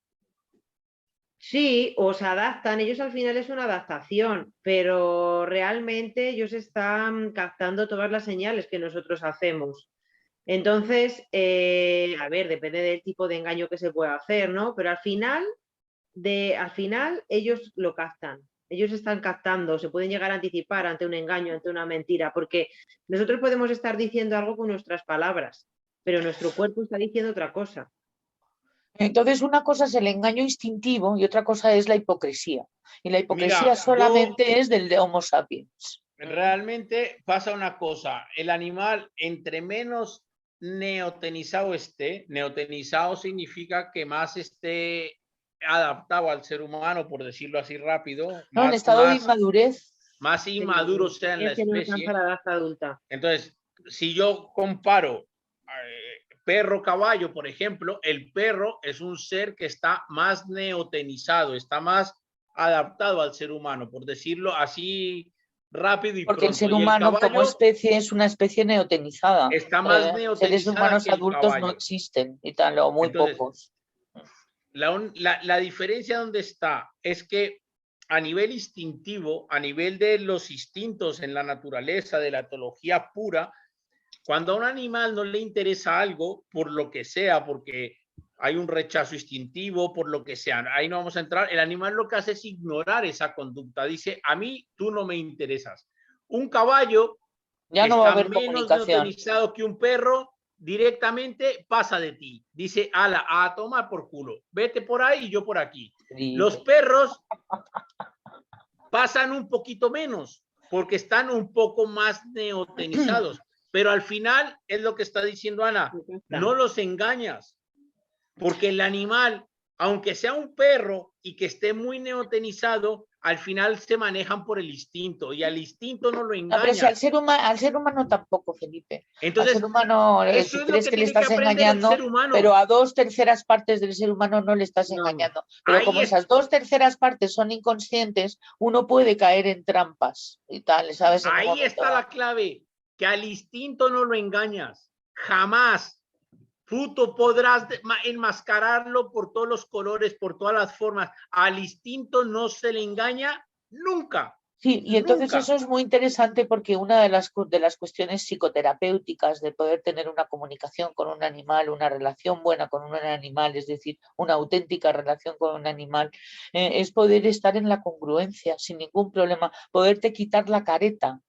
Sí, o se adaptan, ellos al final es una adaptación, pero realmente ellos están captando todas las señales que nosotros hacemos. Entonces, a ver, depende del tipo de engaño que se pueda hacer, ¿no? Pero al final ellos lo captan. Ellos están captando, se pueden llegar a anticipar ante un engaño, ante una mentira, porque nosotros podemos estar diciendo algo con nuestras palabras, pero nuestro cuerpo está diciendo otra cosa. Entonces, una cosa es el engaño instintivo y otra cosa es la hipocresía. Y la hipocresía Mira, yo solamente es del de Homo sapiens. realmente pasa una cosa, el animal entre menos neotenizado esté, neotenizado significa que más esté adaptado al ser humano, por decirlo así rápido, ¿No? En estado de inmadurez. más inmaduro sea en la Es que no alcanza especie. la edad adulta. Entonces, si yo comparo perro-caballo, por ejemplo, el perro es un ser que está más neotenizado, está más adaptado al ser humano, por decirlo así rápido y Porque el pronto. ser Y el humano como caballo especie es una especie neotenizada. está más Seres neotenizada humanos que el adultos no caballo. existen y tal, o muy Entonces, pocos. la diferencia donde está es que a nivel instintivo, a nivel de los instintos en la naturaleza, de la etología pura, cuando a un animal no le interesa algo, por lo que sea, porque hay un rechazo instintivo, por lo que sea, ahí no vamos a entrar. El animal lo que hace es ignorar esa conducta, dice, a mí tú no me interesas. Un caballo Ya que no va a está haber menos comunicación. neutralizado que un perro, directamente pasa de ti. Dice, ala, a tomar por culo. Vete por ahí y yo por aquí. Los perros pasan un poquito menos porque están un poco más neotenizados. Pero al final es lo que está diciendo Ana, no los engañas. Porque el animal, aunque sea un perro y que esté muy neotenizado, al final se manejan por el instinto y al instinto no lo No, pero si engañas. al ser humano tampoco, Felipe. Entonces, al ser humano, eso si es lo crees que que le tiene que estás aprender el engañando, ser humano. pero a 2/3 partes del ser humano no le estás No. engañando. Pero Ahí como es- esas 2/3 partes son inconscientes, uno puede caer en trampas y tal, ¿sabes? En un Ahí momento está dado. la clave, que al instinto no lo engañas, jamás. Tú podrás enmascararlo por todos los colores, por todas las formas. Al instinto no se le engaña nunca. Sí, y entonces Nunca. eso es muy interesante porque una de las cuestiones psicoterapéuticas de poder tener una comunicación con un animal, una relación buena con un animal, es decir, una auténtica relación con un animal, es poder estar en la congruencia sin ningún problema, poderte quitar la careta,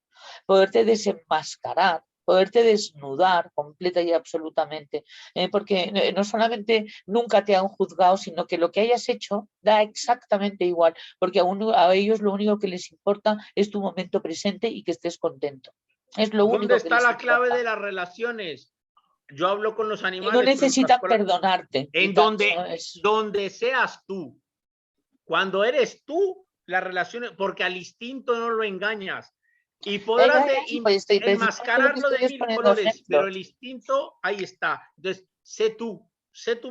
poderte desenmascarar, poderte desnudar completa y absolutamente, porque no solamente nunca te han juzgado, sino que lo que hayas hecho da exactamente igual, porque a ellos lo único que les importa es tu momento presente y que estés contento. Es lo ¿Dónde único que está les la clave importa. de las relaciones? Yo hablo con los Que no animales, con otras necesitan cosas, perdonarte. en Tal, donde seas tú. Cuando eres tú, las relaciones, porque al instinto no lo engañas. Y podrás sí, pues precisamente lo que enmascararlo de estoy es 1000 poniendo colores, pero el ejemplos. instinto ahí está. Entonces, sé tú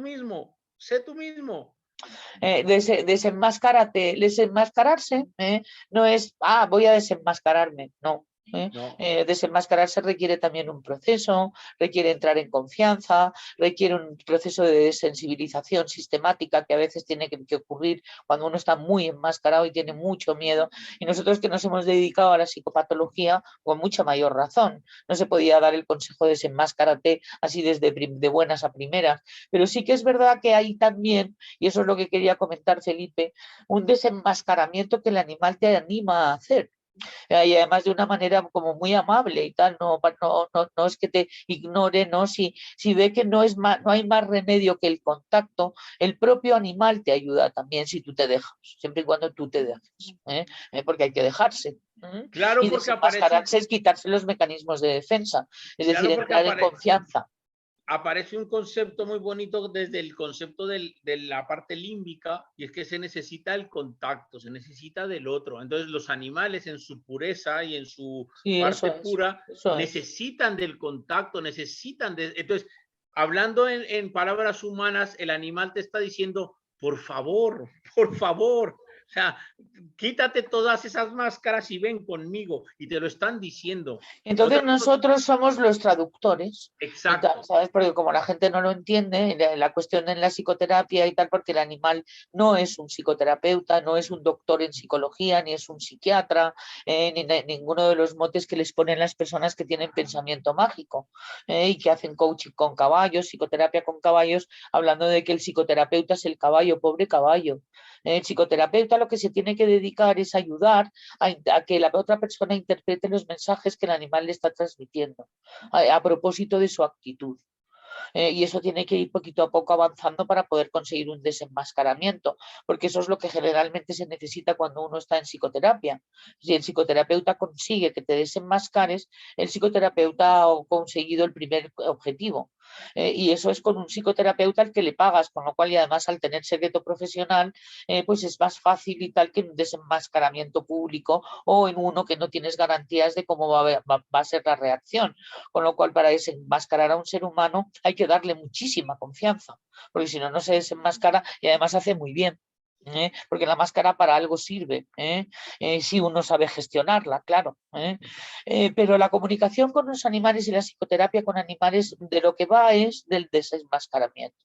mismo, sé tú mismo. Desenmascararse no es, voy a desenmascararme, no. No. Desenmascararse requiere también un proceso, requiere entrar en confianza, requiere un proceso de desensibilización sistemática que a veces tiene que ocurrir cuando uno está muy enmascarado y tiene mucho miedo. Y nosotros que nos hemos dedicado a la psicopatología, con mucha mayor razón, no se podía dar el consejo de desenmáscarate así de buenas a primeras, pero sí que es verdad que hay también, y eso es lo que quería comentar Felipe, un desenmascaramiento que el animal te anima a hacer. Y además de una manera como muy amable y tal, no es que te ignore, no, si ve que no hay más remedio que el contacto, el propio animal te ayuda también si tú te dejas, siempre y cuando tú te dejes, porque hay que dejarse. Claro, Y porque aparece, desenmascararse es quitarse los mecanismos de defensa, es decir, claro, porque entrar en confianza. aparece un concepto muy bonito desde el concepto de la parte límbica, y es que se necesita el contacto, se necesita del otro. Entonces los animales en su pureza y en su Sí, parte pura eso es. necesitan del contacto, necesitan de... Entonces, hablando en palabras humanas, el animal te está diciendo, por favor, o sea, quítate todas esas máscaras y ven conmigo, y te lo están diciendo. Entonces Otra cosa, nosotros somos los traductores y tal, exacto. ¿sabes? Porque como la gente no lo entiende, la cuestión en la psicoterapia y tal, porque el animal no es un psicoterapeuta, no es un doctor en psicología, ni es un psiquiatra, ni ninguno de los motes que les ponen las personas que tienen pensamiento mágico y que hacen coaching con caballos, psicoterapia con caballos, hablando de que el psicoterapeuta es el caballo, pobre caballo. El psicoterapeuta lo que se tiene que dedicar es ayudar a que la otra persona interprete los mensajes que el animal le está transmitiendo a propósito de su actitud. Y eso tiene que ir poquito a poco avanzando para poder conseguir un desenmascaramiento, porque eso es lo que generalmente se necesita cuando uno está en psicoterapia. Si el psicoterapeuta consigue que te desenmascares, el psicoterapeuta ha conseguido el primer objetivo. Y eso es con un psicoterapeuta al que le pagas, con lo cual y además al tener secreto profesional, pues es más fácil y tal que en un desenmascaramiento público o en uno que no tienes garantías de cómo va a ser la reacción. Con lo cual, para desenmascarar a un ser humano hay que darle muchísima confianza, porque si no, no se desenmascara y además hace muy bien. Porque la máscara para algo sirve, si uno sabe gestionarla, claro. Pero la comunicación con los animales y la psicoterapia con animales de lo que va es del desenmascaramiento.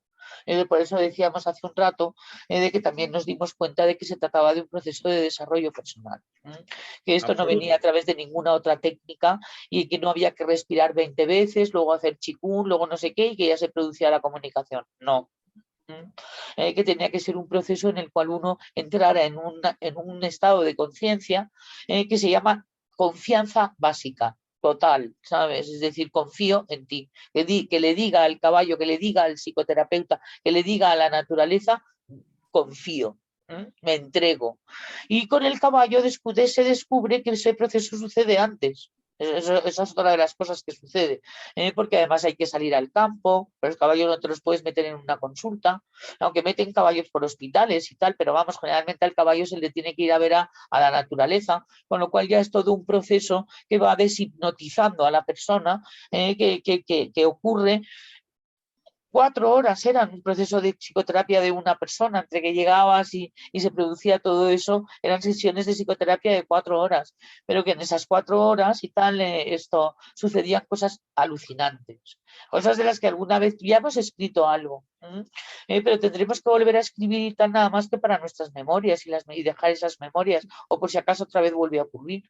Por eso decíamos hace un rato de que también nos dimos cuenta de que se trataba de un proceso de desarrollo personal, que esto no venía a través de ninguna otra técnica y que no había que respirar 20 veces, luego hacer chikun, luego no sé qué, y que ya se producía la comunicación. No. que tenía que ser un proceso en el cual uno entrara en un estado de conciencia que se llama confianza básica. Total, ¿sabes? Es decir, confío en ti. Que le diga al caballo, que le diga al psicoterapeuta, que le diga a la naturaleza, confío, me entrego. Y con el caballo se descubre que ese proceso sucede antes. Esa es otra de las cosas que sucede, porque además hay que salir al campo, pero los caballos no te los puedes meter en una consulta, aunque meten caballos por hospitales y tal, pero vamos, generalmente al caballo se le tiene que ir a ver a la naturaleza, con lo cual ya es todo un proceso que va deshipnotizando a la persona, que ocurre. 4 horas eran un proceso de psicoterapia de una persona, entre que llegabas y se producía todo eso, eran sesiones de psicoterapia de 4 horas, pero que en esas 4 horas y tal, sucedían cosas alucinantes, cosas de las que alguna vez ya hemos escrito algo, pero tendremos que volver a escribir y tal, nada más que para nuestras memorias y dejar esas memorias, o por si acaso otra vez vuelve a ocurrir,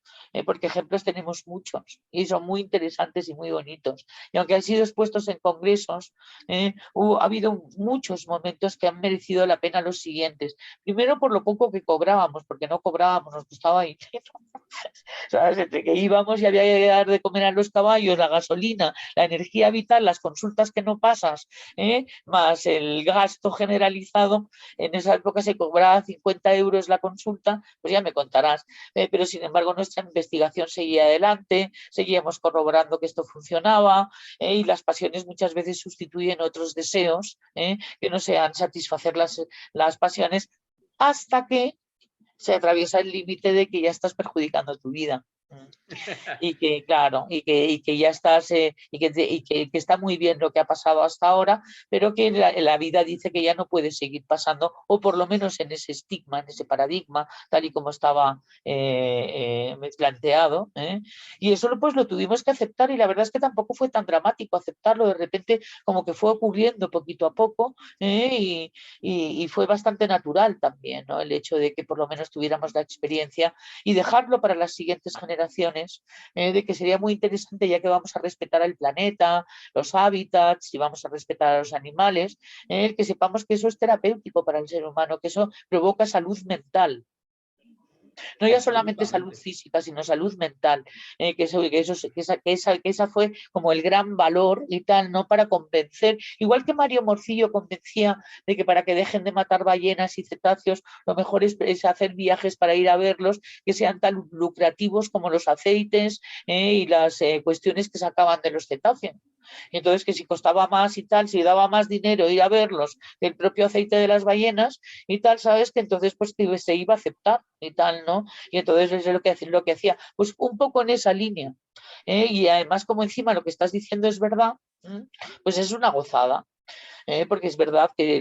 porque ejemplos tenemos muchos y son muy interesantes y muy bonitos, y aunque han sido expuestos en congresos, ha habido muchos momentos que han merecido la pena los siguientes. Primero por lo poco que cobrábamos, porque no cobrábamos, nos costaba dinero. ¿Sabes? Entre que íbamos y había que dar de comer a los caballos, la gasolina, la energía vital, las consultas que no pasas, más el gasto generalizado, en esa época se cobraba 50 euros la consulta, pues ya me contarás. Pero sin embargo nuestra investigación seguía adelante, seguíamos corroborando que esto funcionaba, y las pasiones muchas veces sustituyen otros deseos, que no sean satisfacer las pasiones, hasta que se atraviesa el límite de que ya estás perjudicando tu vida. Y que, claro, y que ya estás, que está muy bien lo que ha pasado hasta ahora, pero que la vida dice que ya no puede seguir pasando, o por lo menos en ese estigma, en ese paradigma, tal y como estaba planteado. Y eso pues lo tuvimos que aceptar, y la verdad es que tampoco fue tan dramático aceptarlo, de repente como que fue ocurriendo poquito a poco, y fue bastante natural también, ¿no? El hecho de que por lo menos tuviéramos la experiencia y dejarlo para las siguientes generaciones, de que sería muy interesante, ya que vamos a respetar al planeta, los hábitats y vamos a respetar a los animales, que sepamos que eso es terapéutico para el ser humano, que eso provoca salud mental. No ya solamente salud física, sino salud mental, que esa fue como el gran valor y tal, ¿no? Para convencer, igual que Mario Morcillo convencía de que para que dejen de matar ballenas y cetáceos, lo mejor es hacer viajes para ir a verlos, que sean tan lucrativos como los aceites, y las cuestiones que sacaban de los cetáceos. Y entonces que si costaba más y tal, si daba más dinero ir a verlos que el propio aceite de las ballenas y tal, sabes que entonces pues se iba a aceptar y tal, ¿no? Y entonces es lo que hacía, pues un poco en esa línea. Y además como encima lo que estás diciendo es verdad, pues es una gozada. Porque es verdad que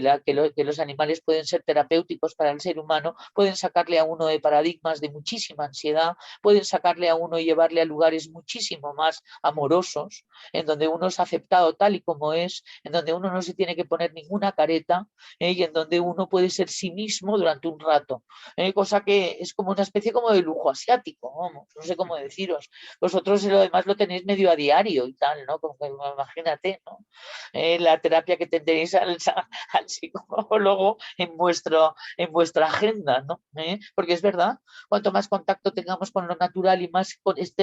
los animales pueden ser terapéuticos para el ser humano, pueden sacarle a uno de paradigmas de muchísima ansiedad, pueden sacarle a uno y llevarle a lugares muchísimo más amorosos, en donde uno es aceptado tal y como es, en donde uno no se tiene que poner ninguna careta, y en donde uno puede ser sí mismo durante un rato, cosa que es como una especie como de lujo asiático, vamos, no sé cómo deciros. Vosotros lo demás lo tenéis medio a diario y tal, ¿no? Como que, imagínate, ¿no? La terapia que tendréis al psicólogo en vuestra agenda, ¿no? Porque es verdad, cuanto más contacto tengamos con lo natural y más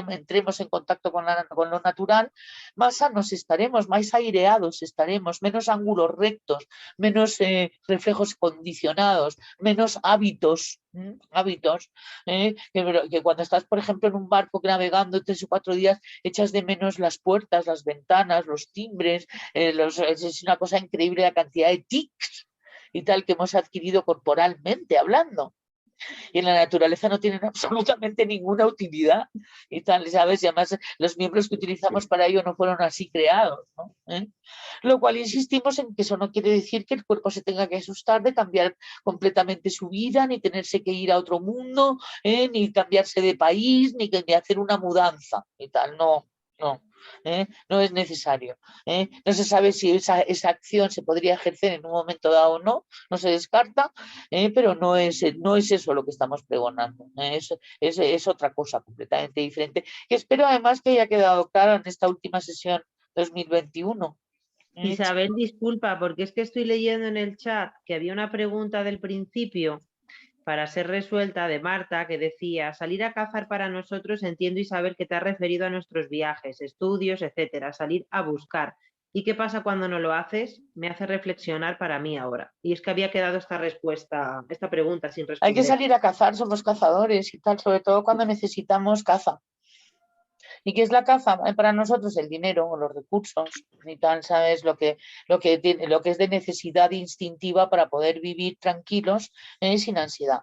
entremos en contacto con lo natural, más sanos estaremos, más aireados estaremos, menos ángulos rectos, menos reflejos condicionados, menos hábitos, que cuando estás, por ejemplo, en un barco navegando 3 o 4 días, echas de menos las puertas, las ventanas, los timbres, es una cosa increíble la cantidad de tics y tal que hemos adquirido corporalmente hablando. Y en la naturaleza no tienen absolutamente ninguna utilidad y tal, ¿sabes? Y además los miembros que utilizamos para ello no fueron así creados, ¿no? Lo cual insistimos en que eso no quiere decir que el cuerpo se tenga que asustar de cambiar completamente su vida, ni tenerse que ir a otro mundo, ni cambiarse de país, ni hacer una mudanza y tal, no, no. No es necesario. No se sabe si esa acción se podría ejercer en un momento dado o no, no se descarta, pero no es eso lo que estamos pregonando. Es otra cosa completamente diferente, que espero además que haya quedado claro en esta última sesión 2021. Isabel, disculpa, porque es que estoy leyendo en el chat que había una pregunta del principio para ser resuelta de Marta que decía, salir a cazar para nosotros, entiendo Isabel que te has referido a nuestros viajes, estudios, etcétera, salir a buscar. ¿Y qué pasa cuando no lo haces? Me hace reflexionar para mí ahora. Y es que había quedado esta respuesta, esta pregunta sin responder. Hay que salir a cazar, somos cazadores y tal, sobre todo cuando necesitamos caza. ¿Y qué es la caza? Para nosotros el dinero o los recursos y tal, ¿sabes? Lo que es de necesidad instintiva para poder vivir tranquilos sin ansiedad.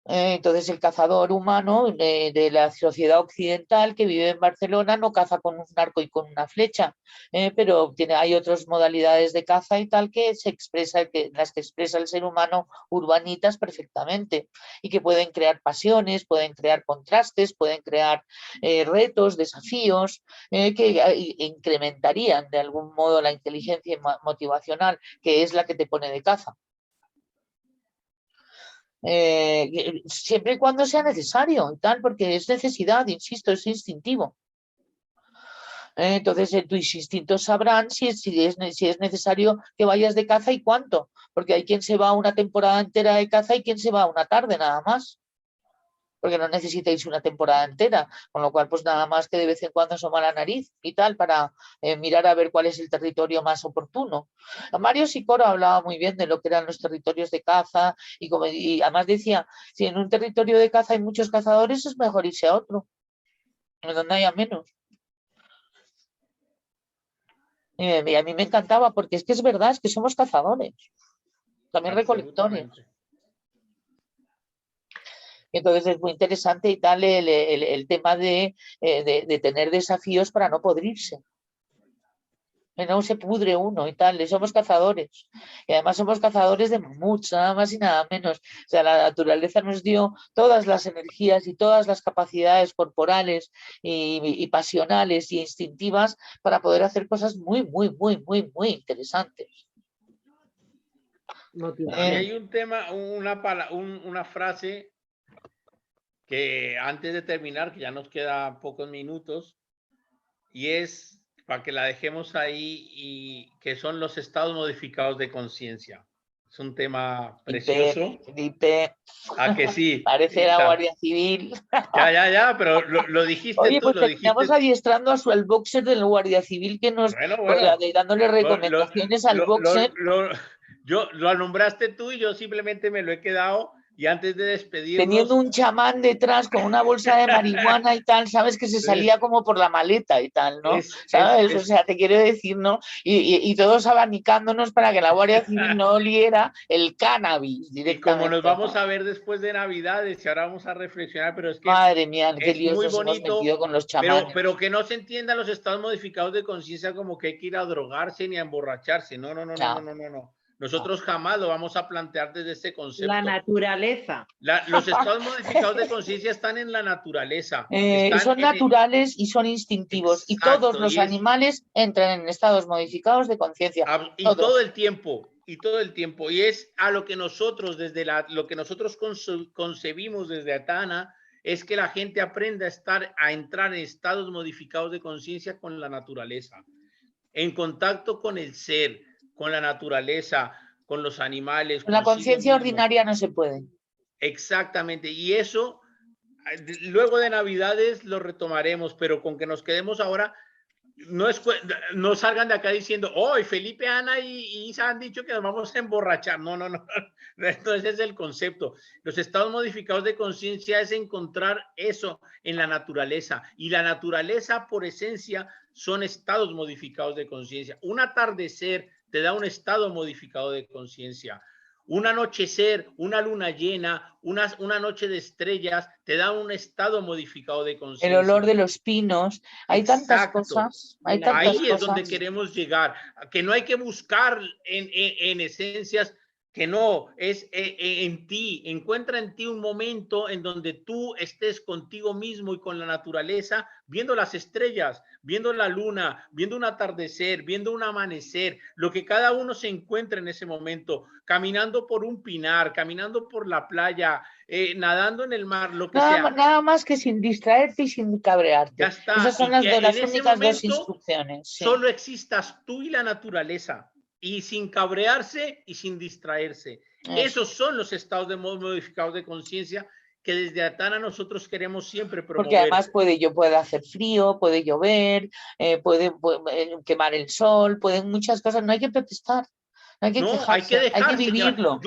Entonces el cazador humano de la sociedad occidental que vive en Barcelona no caza con un arco y con una flecha, pero hay otras modalidades de caza y tal que las que expresa el ser humano urbanitas perfectamente y que pueden crear pasiones, pueden crear contrastes, pueden crear retos, desafíos que incrementarían de algún modo la inteligencia motivacional, que es la que te pone de caza. Siempre y cuando sea necesario y tal, porque es necesidad, insisto, es instintivo. Entonces tus instintos sabrán si es necesario que vayas de caza y cuánto, porque hay quien se va una temporada entera de caza y quien se va una tarde nada más, porque no necesitáis una temporada entera, con lo cual pues nada más que de vez en cuando asoma la nariz y tal para mirar a ver cuál es el territorio más oportuno. Mario Sicoro hablaba muy bien de lo que eran los territorios de caza y además decía, si en un territorio de caza hay muchos cazadores es mejor irse a otro, donde haya menos. Y a mí me encantaba porque es que es verdad, es que somos cazadores, también recolectores. Entonces es muy interesante y tal el tema de tener desafíos para no podrirse. No se pudre uno y tal, somos cazadores. Y además somos cazadores de mamuts, nada más y nada menos. O sea, la naturaleza nos dio todas las energías y todas las capacidades corporales y pasionales y instintivas para poder hacer cosas muy, muy, muy, muy, muy interesantes. Hay un tema, una frase que antes de terminar, que ya nos quedan pocos minutos, y es para que la dejemos ahí, y que son los estados modificados de conciencia. Es un tema precioso. Felipe, ¿A que sí? Parece la Guardia Civil. Ya, pero lo dijiste. Oye, tú, pues lo terminamos dijiste. adiestrando al boxer del Guardia Civil que nos, dándole recomendaciones al boxer. Lo nombraste tú y yo simplemente me lo he quedado. Y antes de despedirnos... Teniendo un chamán detrás con una bolsa de marihuana y tal, sabes que se salía como por la maleta y tal, ¿no? ¿Sabes? O sea, te quiero decir, ¿no? Y todos abanicándonos para que la Guardia Civil no oliera el cannabis directamente. Y como nos vamos a ver después de Navidades y ahora vamos a reflexionar, pero es que madre mía, qué es líos muy nos hemos bonito, metido con los chamanes. pero que no se entiendan los estados modificados de conciencia como que hay que ir a drogarse ni a emborracharse. No. Nosotros jamás lo vamos a plantear desde ese concepto. La naturaleza. Los estados modificados de conciencia están en la naturaleza. Son naturales y son instintivos. Exacto, y todos los animales entran en estados modificados de conciencia. Y todo el tiempo. Y es a lo que nosotros, lo que nosotros concebimos desde Atana, es que la gente aprenda a entrar en estados modificados de conciencia con la naturaleza. En contacto con el ser, con la naturaleza, con los animales. Con la conciencia ordinaria no se puede. Exactamente. Y eso, luego de Navidades lo retomaremos, pero con que nos quedemos ahora, no salgan de acá diciendo, oh, Felipe, Ana y Isa han dicho que nos vamos a emborrachar. No. Entonces es el concepto. Los estados modificados de conciencia es encontrar eso en la naturaleza. Y la naturaleza, por esencia, son estados modificados de conciencia. Un atardecer te da un estado modificado de conciencia. Un anochecer, una luna llena, una noche de estrellas, te da un estado modificado de conciencia. El olor de los pinos, hay tantas cosas. Ahí es donde queremos llegar, que no hay que buscar en esencias que no, es en ti, encuentra en ti un momento en donde tú estés contigo mismo y con la naturaleza, viendo las estrellas, viendo la luna, viendo un atardecer, viendo un amanecer, lo que cada uno se encuentra en ese momento, caminando por un pinar, caminando por la playa, nadando en el mar, lo que sea. Nada más que sin distraerte y sin cabrearte. Ya está. Esas son Y que las en ese únicas dos momento instrucciones. Sí. solo existas tú y la naturaleza, y sin cabrearse y sin distraerse. Esos son los estados de modificados de conciencia que desde Atana nosotros queremos siempre promover. Porque además puede hacer frío, puede llover, puede quemar el sol, pueden muchas cosas. No hay que protestar, no hay que quejarse, hay que dejarse, hay que vivirlo.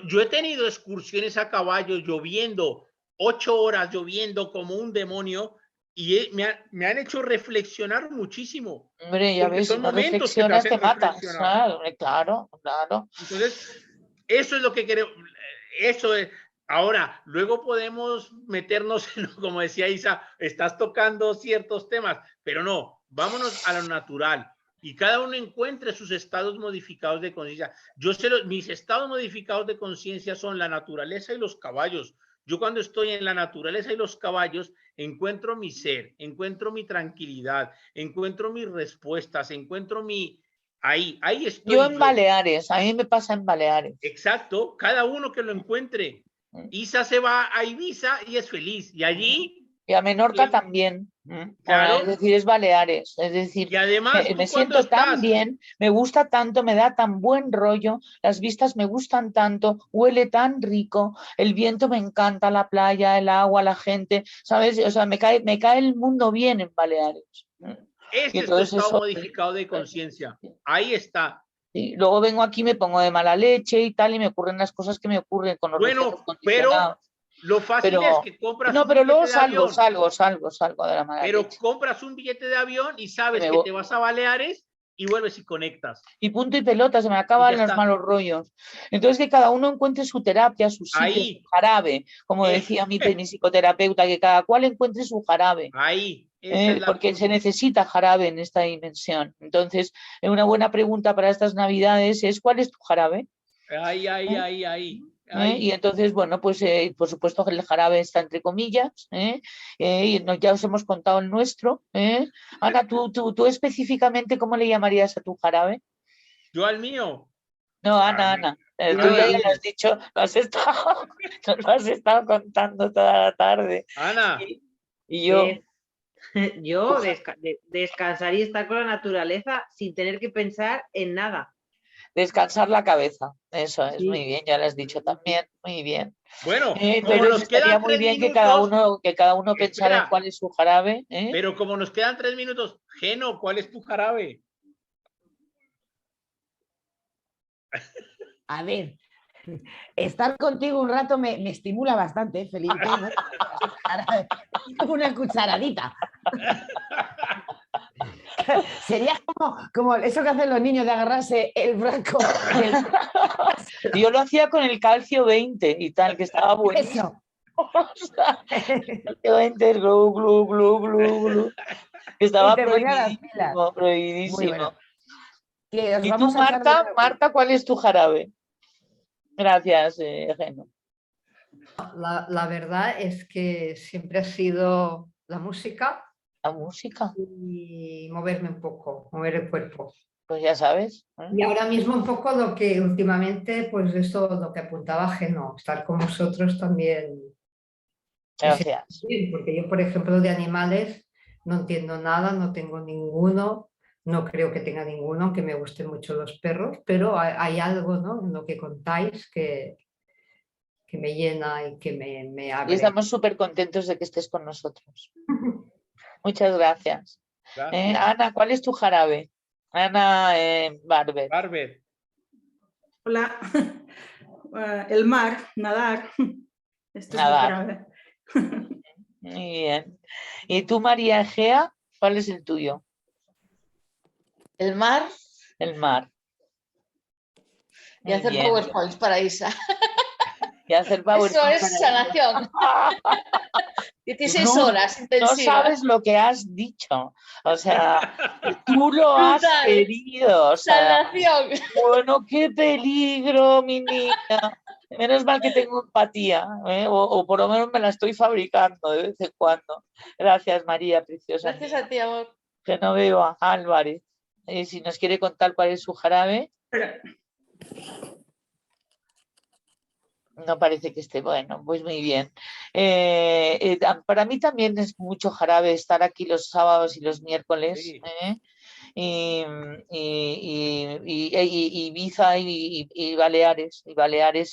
Yo he tenido excursiones a caballo lloviendo, 8 horas lloviendo como un demonio, y me han hecho reflexionar muchísimo. Hombre, ya ves, si no reflexionas te matas. Claro. Entonces, eso es lo que queremos. Eso es. Ahora, luego podemos meternos en, como decía Isa, estás tocando ciertos temas, pero no, vámonos a lo natural. Y cada uno encuentre sus estados modificados de conciencia. Mis estados modificados de conciencia son la naturaleza y los caballos. Yo cuando estoy en la naturaleza y los caballos, encuentro mi ser, encuentro mi tranquilidad, encuentro mis respuestas, encuentro mi... Ahí estoy. Yo en Baleares, a mí me pasa en Baleares. Exacto, cada uno que lo encuentre. Isa se va a Ibiza y es feliz. Y allí... Y a Menorca también. Claro. Es decir, es Baleares. Es decir, y además, me siento tan bien, me gusta tanto, me da tan buen rollo, las vistas me gustan tanto, huele tan rico, el viento me encanta, la playa, el agua, la gente, ¿sabes? O sea, me cae el mundo bien en Baleares. Ese es tu estado modificado de conciencia. Ahí está. Sí, luego vengo aquí, me pongo de mala leche y tal, y me ocurren las cosas que me ocurren con los reflejos condicionados. Pero lo fácil es que compras un billete luego salgo de la mala leche. Compras un billete de avión y sabes que te vas a Baleares y vuelves y conectas. Y punto y pelota, se me acaban los malos rollos. Entonces que cada uno encuentre su terapia, su sitio, su jarabe, como decía mi psicoterapeuta, que cada cual encuentre su jarabe. Ahí. Porque se necesita jarabe en esta dimensión. Entonces, una buena pregunta para estas Navidades es: ¿cuál es tu jarabe? Ahí. Y entonces, bueno, pues por supuesto que el jarabe está entre comillas, y ya os hemos contado el nuestro. Ana, ¿tú específicamente cómo le llamarías a tu jarabe? ¿Yo al mío? No, Ana. Tú ya lo has dicho, lo has estado contando toda la tarde. Ana. Y yo... Yo descansar y estar con la naturaleza sin tener que pensar en nada. Descansar la cabeza, eso es, muy bien, ya lo has dicho también, muy bien. Bueno, pero estaría muy bien que cada uno pensara en cuál es su jarabe. Pero como nos quedan 3 minutos, Geno, ¿cuál es tu jarabe? A ver, estar contigo un rato me estimula bastante, Felipe. ¿No? Como una cucharadita. Sería como eso que hacen los niños de agarrarse el blanco. Yo lo hacía con el calcio 20 y tal, que estaba buenísimo. Calcio 20, glu. Estaba prohibidísimo. Bueno. ¿Y tú, Marta, cuál es tu jarabe? Gracias, Geno. La verdad es que siempre ha sido la música. La música. Y moverme un poco, mover el cuerpo. Pues ya sabes. Y ahora mismo un poco lo que últimamente, pues eso, lo que apuntaba Geno, estar con vosotros también. Gracias. Porque yo, por ejemplo, de animales no entiendo nada, no tengo ninguno, no creo que tenga ninguno, aunque me gusten mucho los perros, pero hay algo, ¿no?, en lo que contáis que me llena y que me abre. Y estamos súper contentos de que estés con nosotros. Muchas gracias. Ana, ¿cuál es tu jarabe? Ana Barber. Hola. El mar, nadar. Esto nadar. Es muy bien. ¿Y tú, María Egea, cuál es el tuyo? ¿El mar? El mar. Y hacer PowerPoints para Isa. y hacer power. Eso es sanación. 16 No, horas No intensivas. sabes lo que has dicho. O sea, tú lo has Brutal. querido. O sea, Sanación. bueno, qué peligro, mi niña. Menos mal que tengo empatía, ¿eh? O por lo menos me la estoy fabricando de vez en cuando. Gracias, María, preciosa. Gracias a ti, amor. Que no veo a Álvarez. Si nos quiere contar cuál es su jarabe. No parece que esté bueno, pues muy bien. Para mí también es mucho jarabe estar aquí los sábados y los miércoles. Sí. Y Ibiza y Baleares. Y Baleares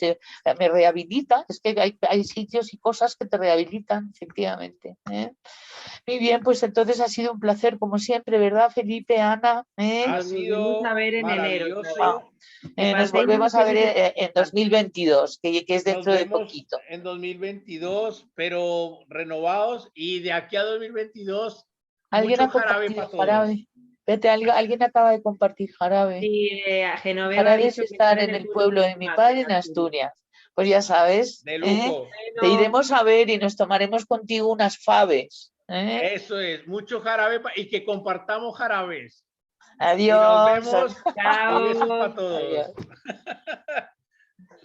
me rehabilita. Es que hay sitios y cosas que te rehabilitan, efectivamente. Muy bien, pues entonces ha sido un placer, como siempre, ¿verdad, Felipe, Ana? Ha Nos volvemos sido a ver en enero. maravilloso. Que Nos paséis volvemos a unos ver felices en 2022, que es Nos dentro de vemos poquito. en 2022, pero renovados. Y de aquí a 2022, ¿Alguien mucho ha jarabe compartido para todos. jarabe? Vete, alguien acaba de compartir jarabe. Sí, Genoveva ha Jarabes dicho que están está en el pueblo de mi padre, en Asturias. Pues ya sabes, De lujo. te iremos a ver y nos tomaremos contigo unas faves. Eso es, mucho jarabe y que compartamos jarabes. Adiós. Y nos vemos. Chao. Y besos para todos. Adiós.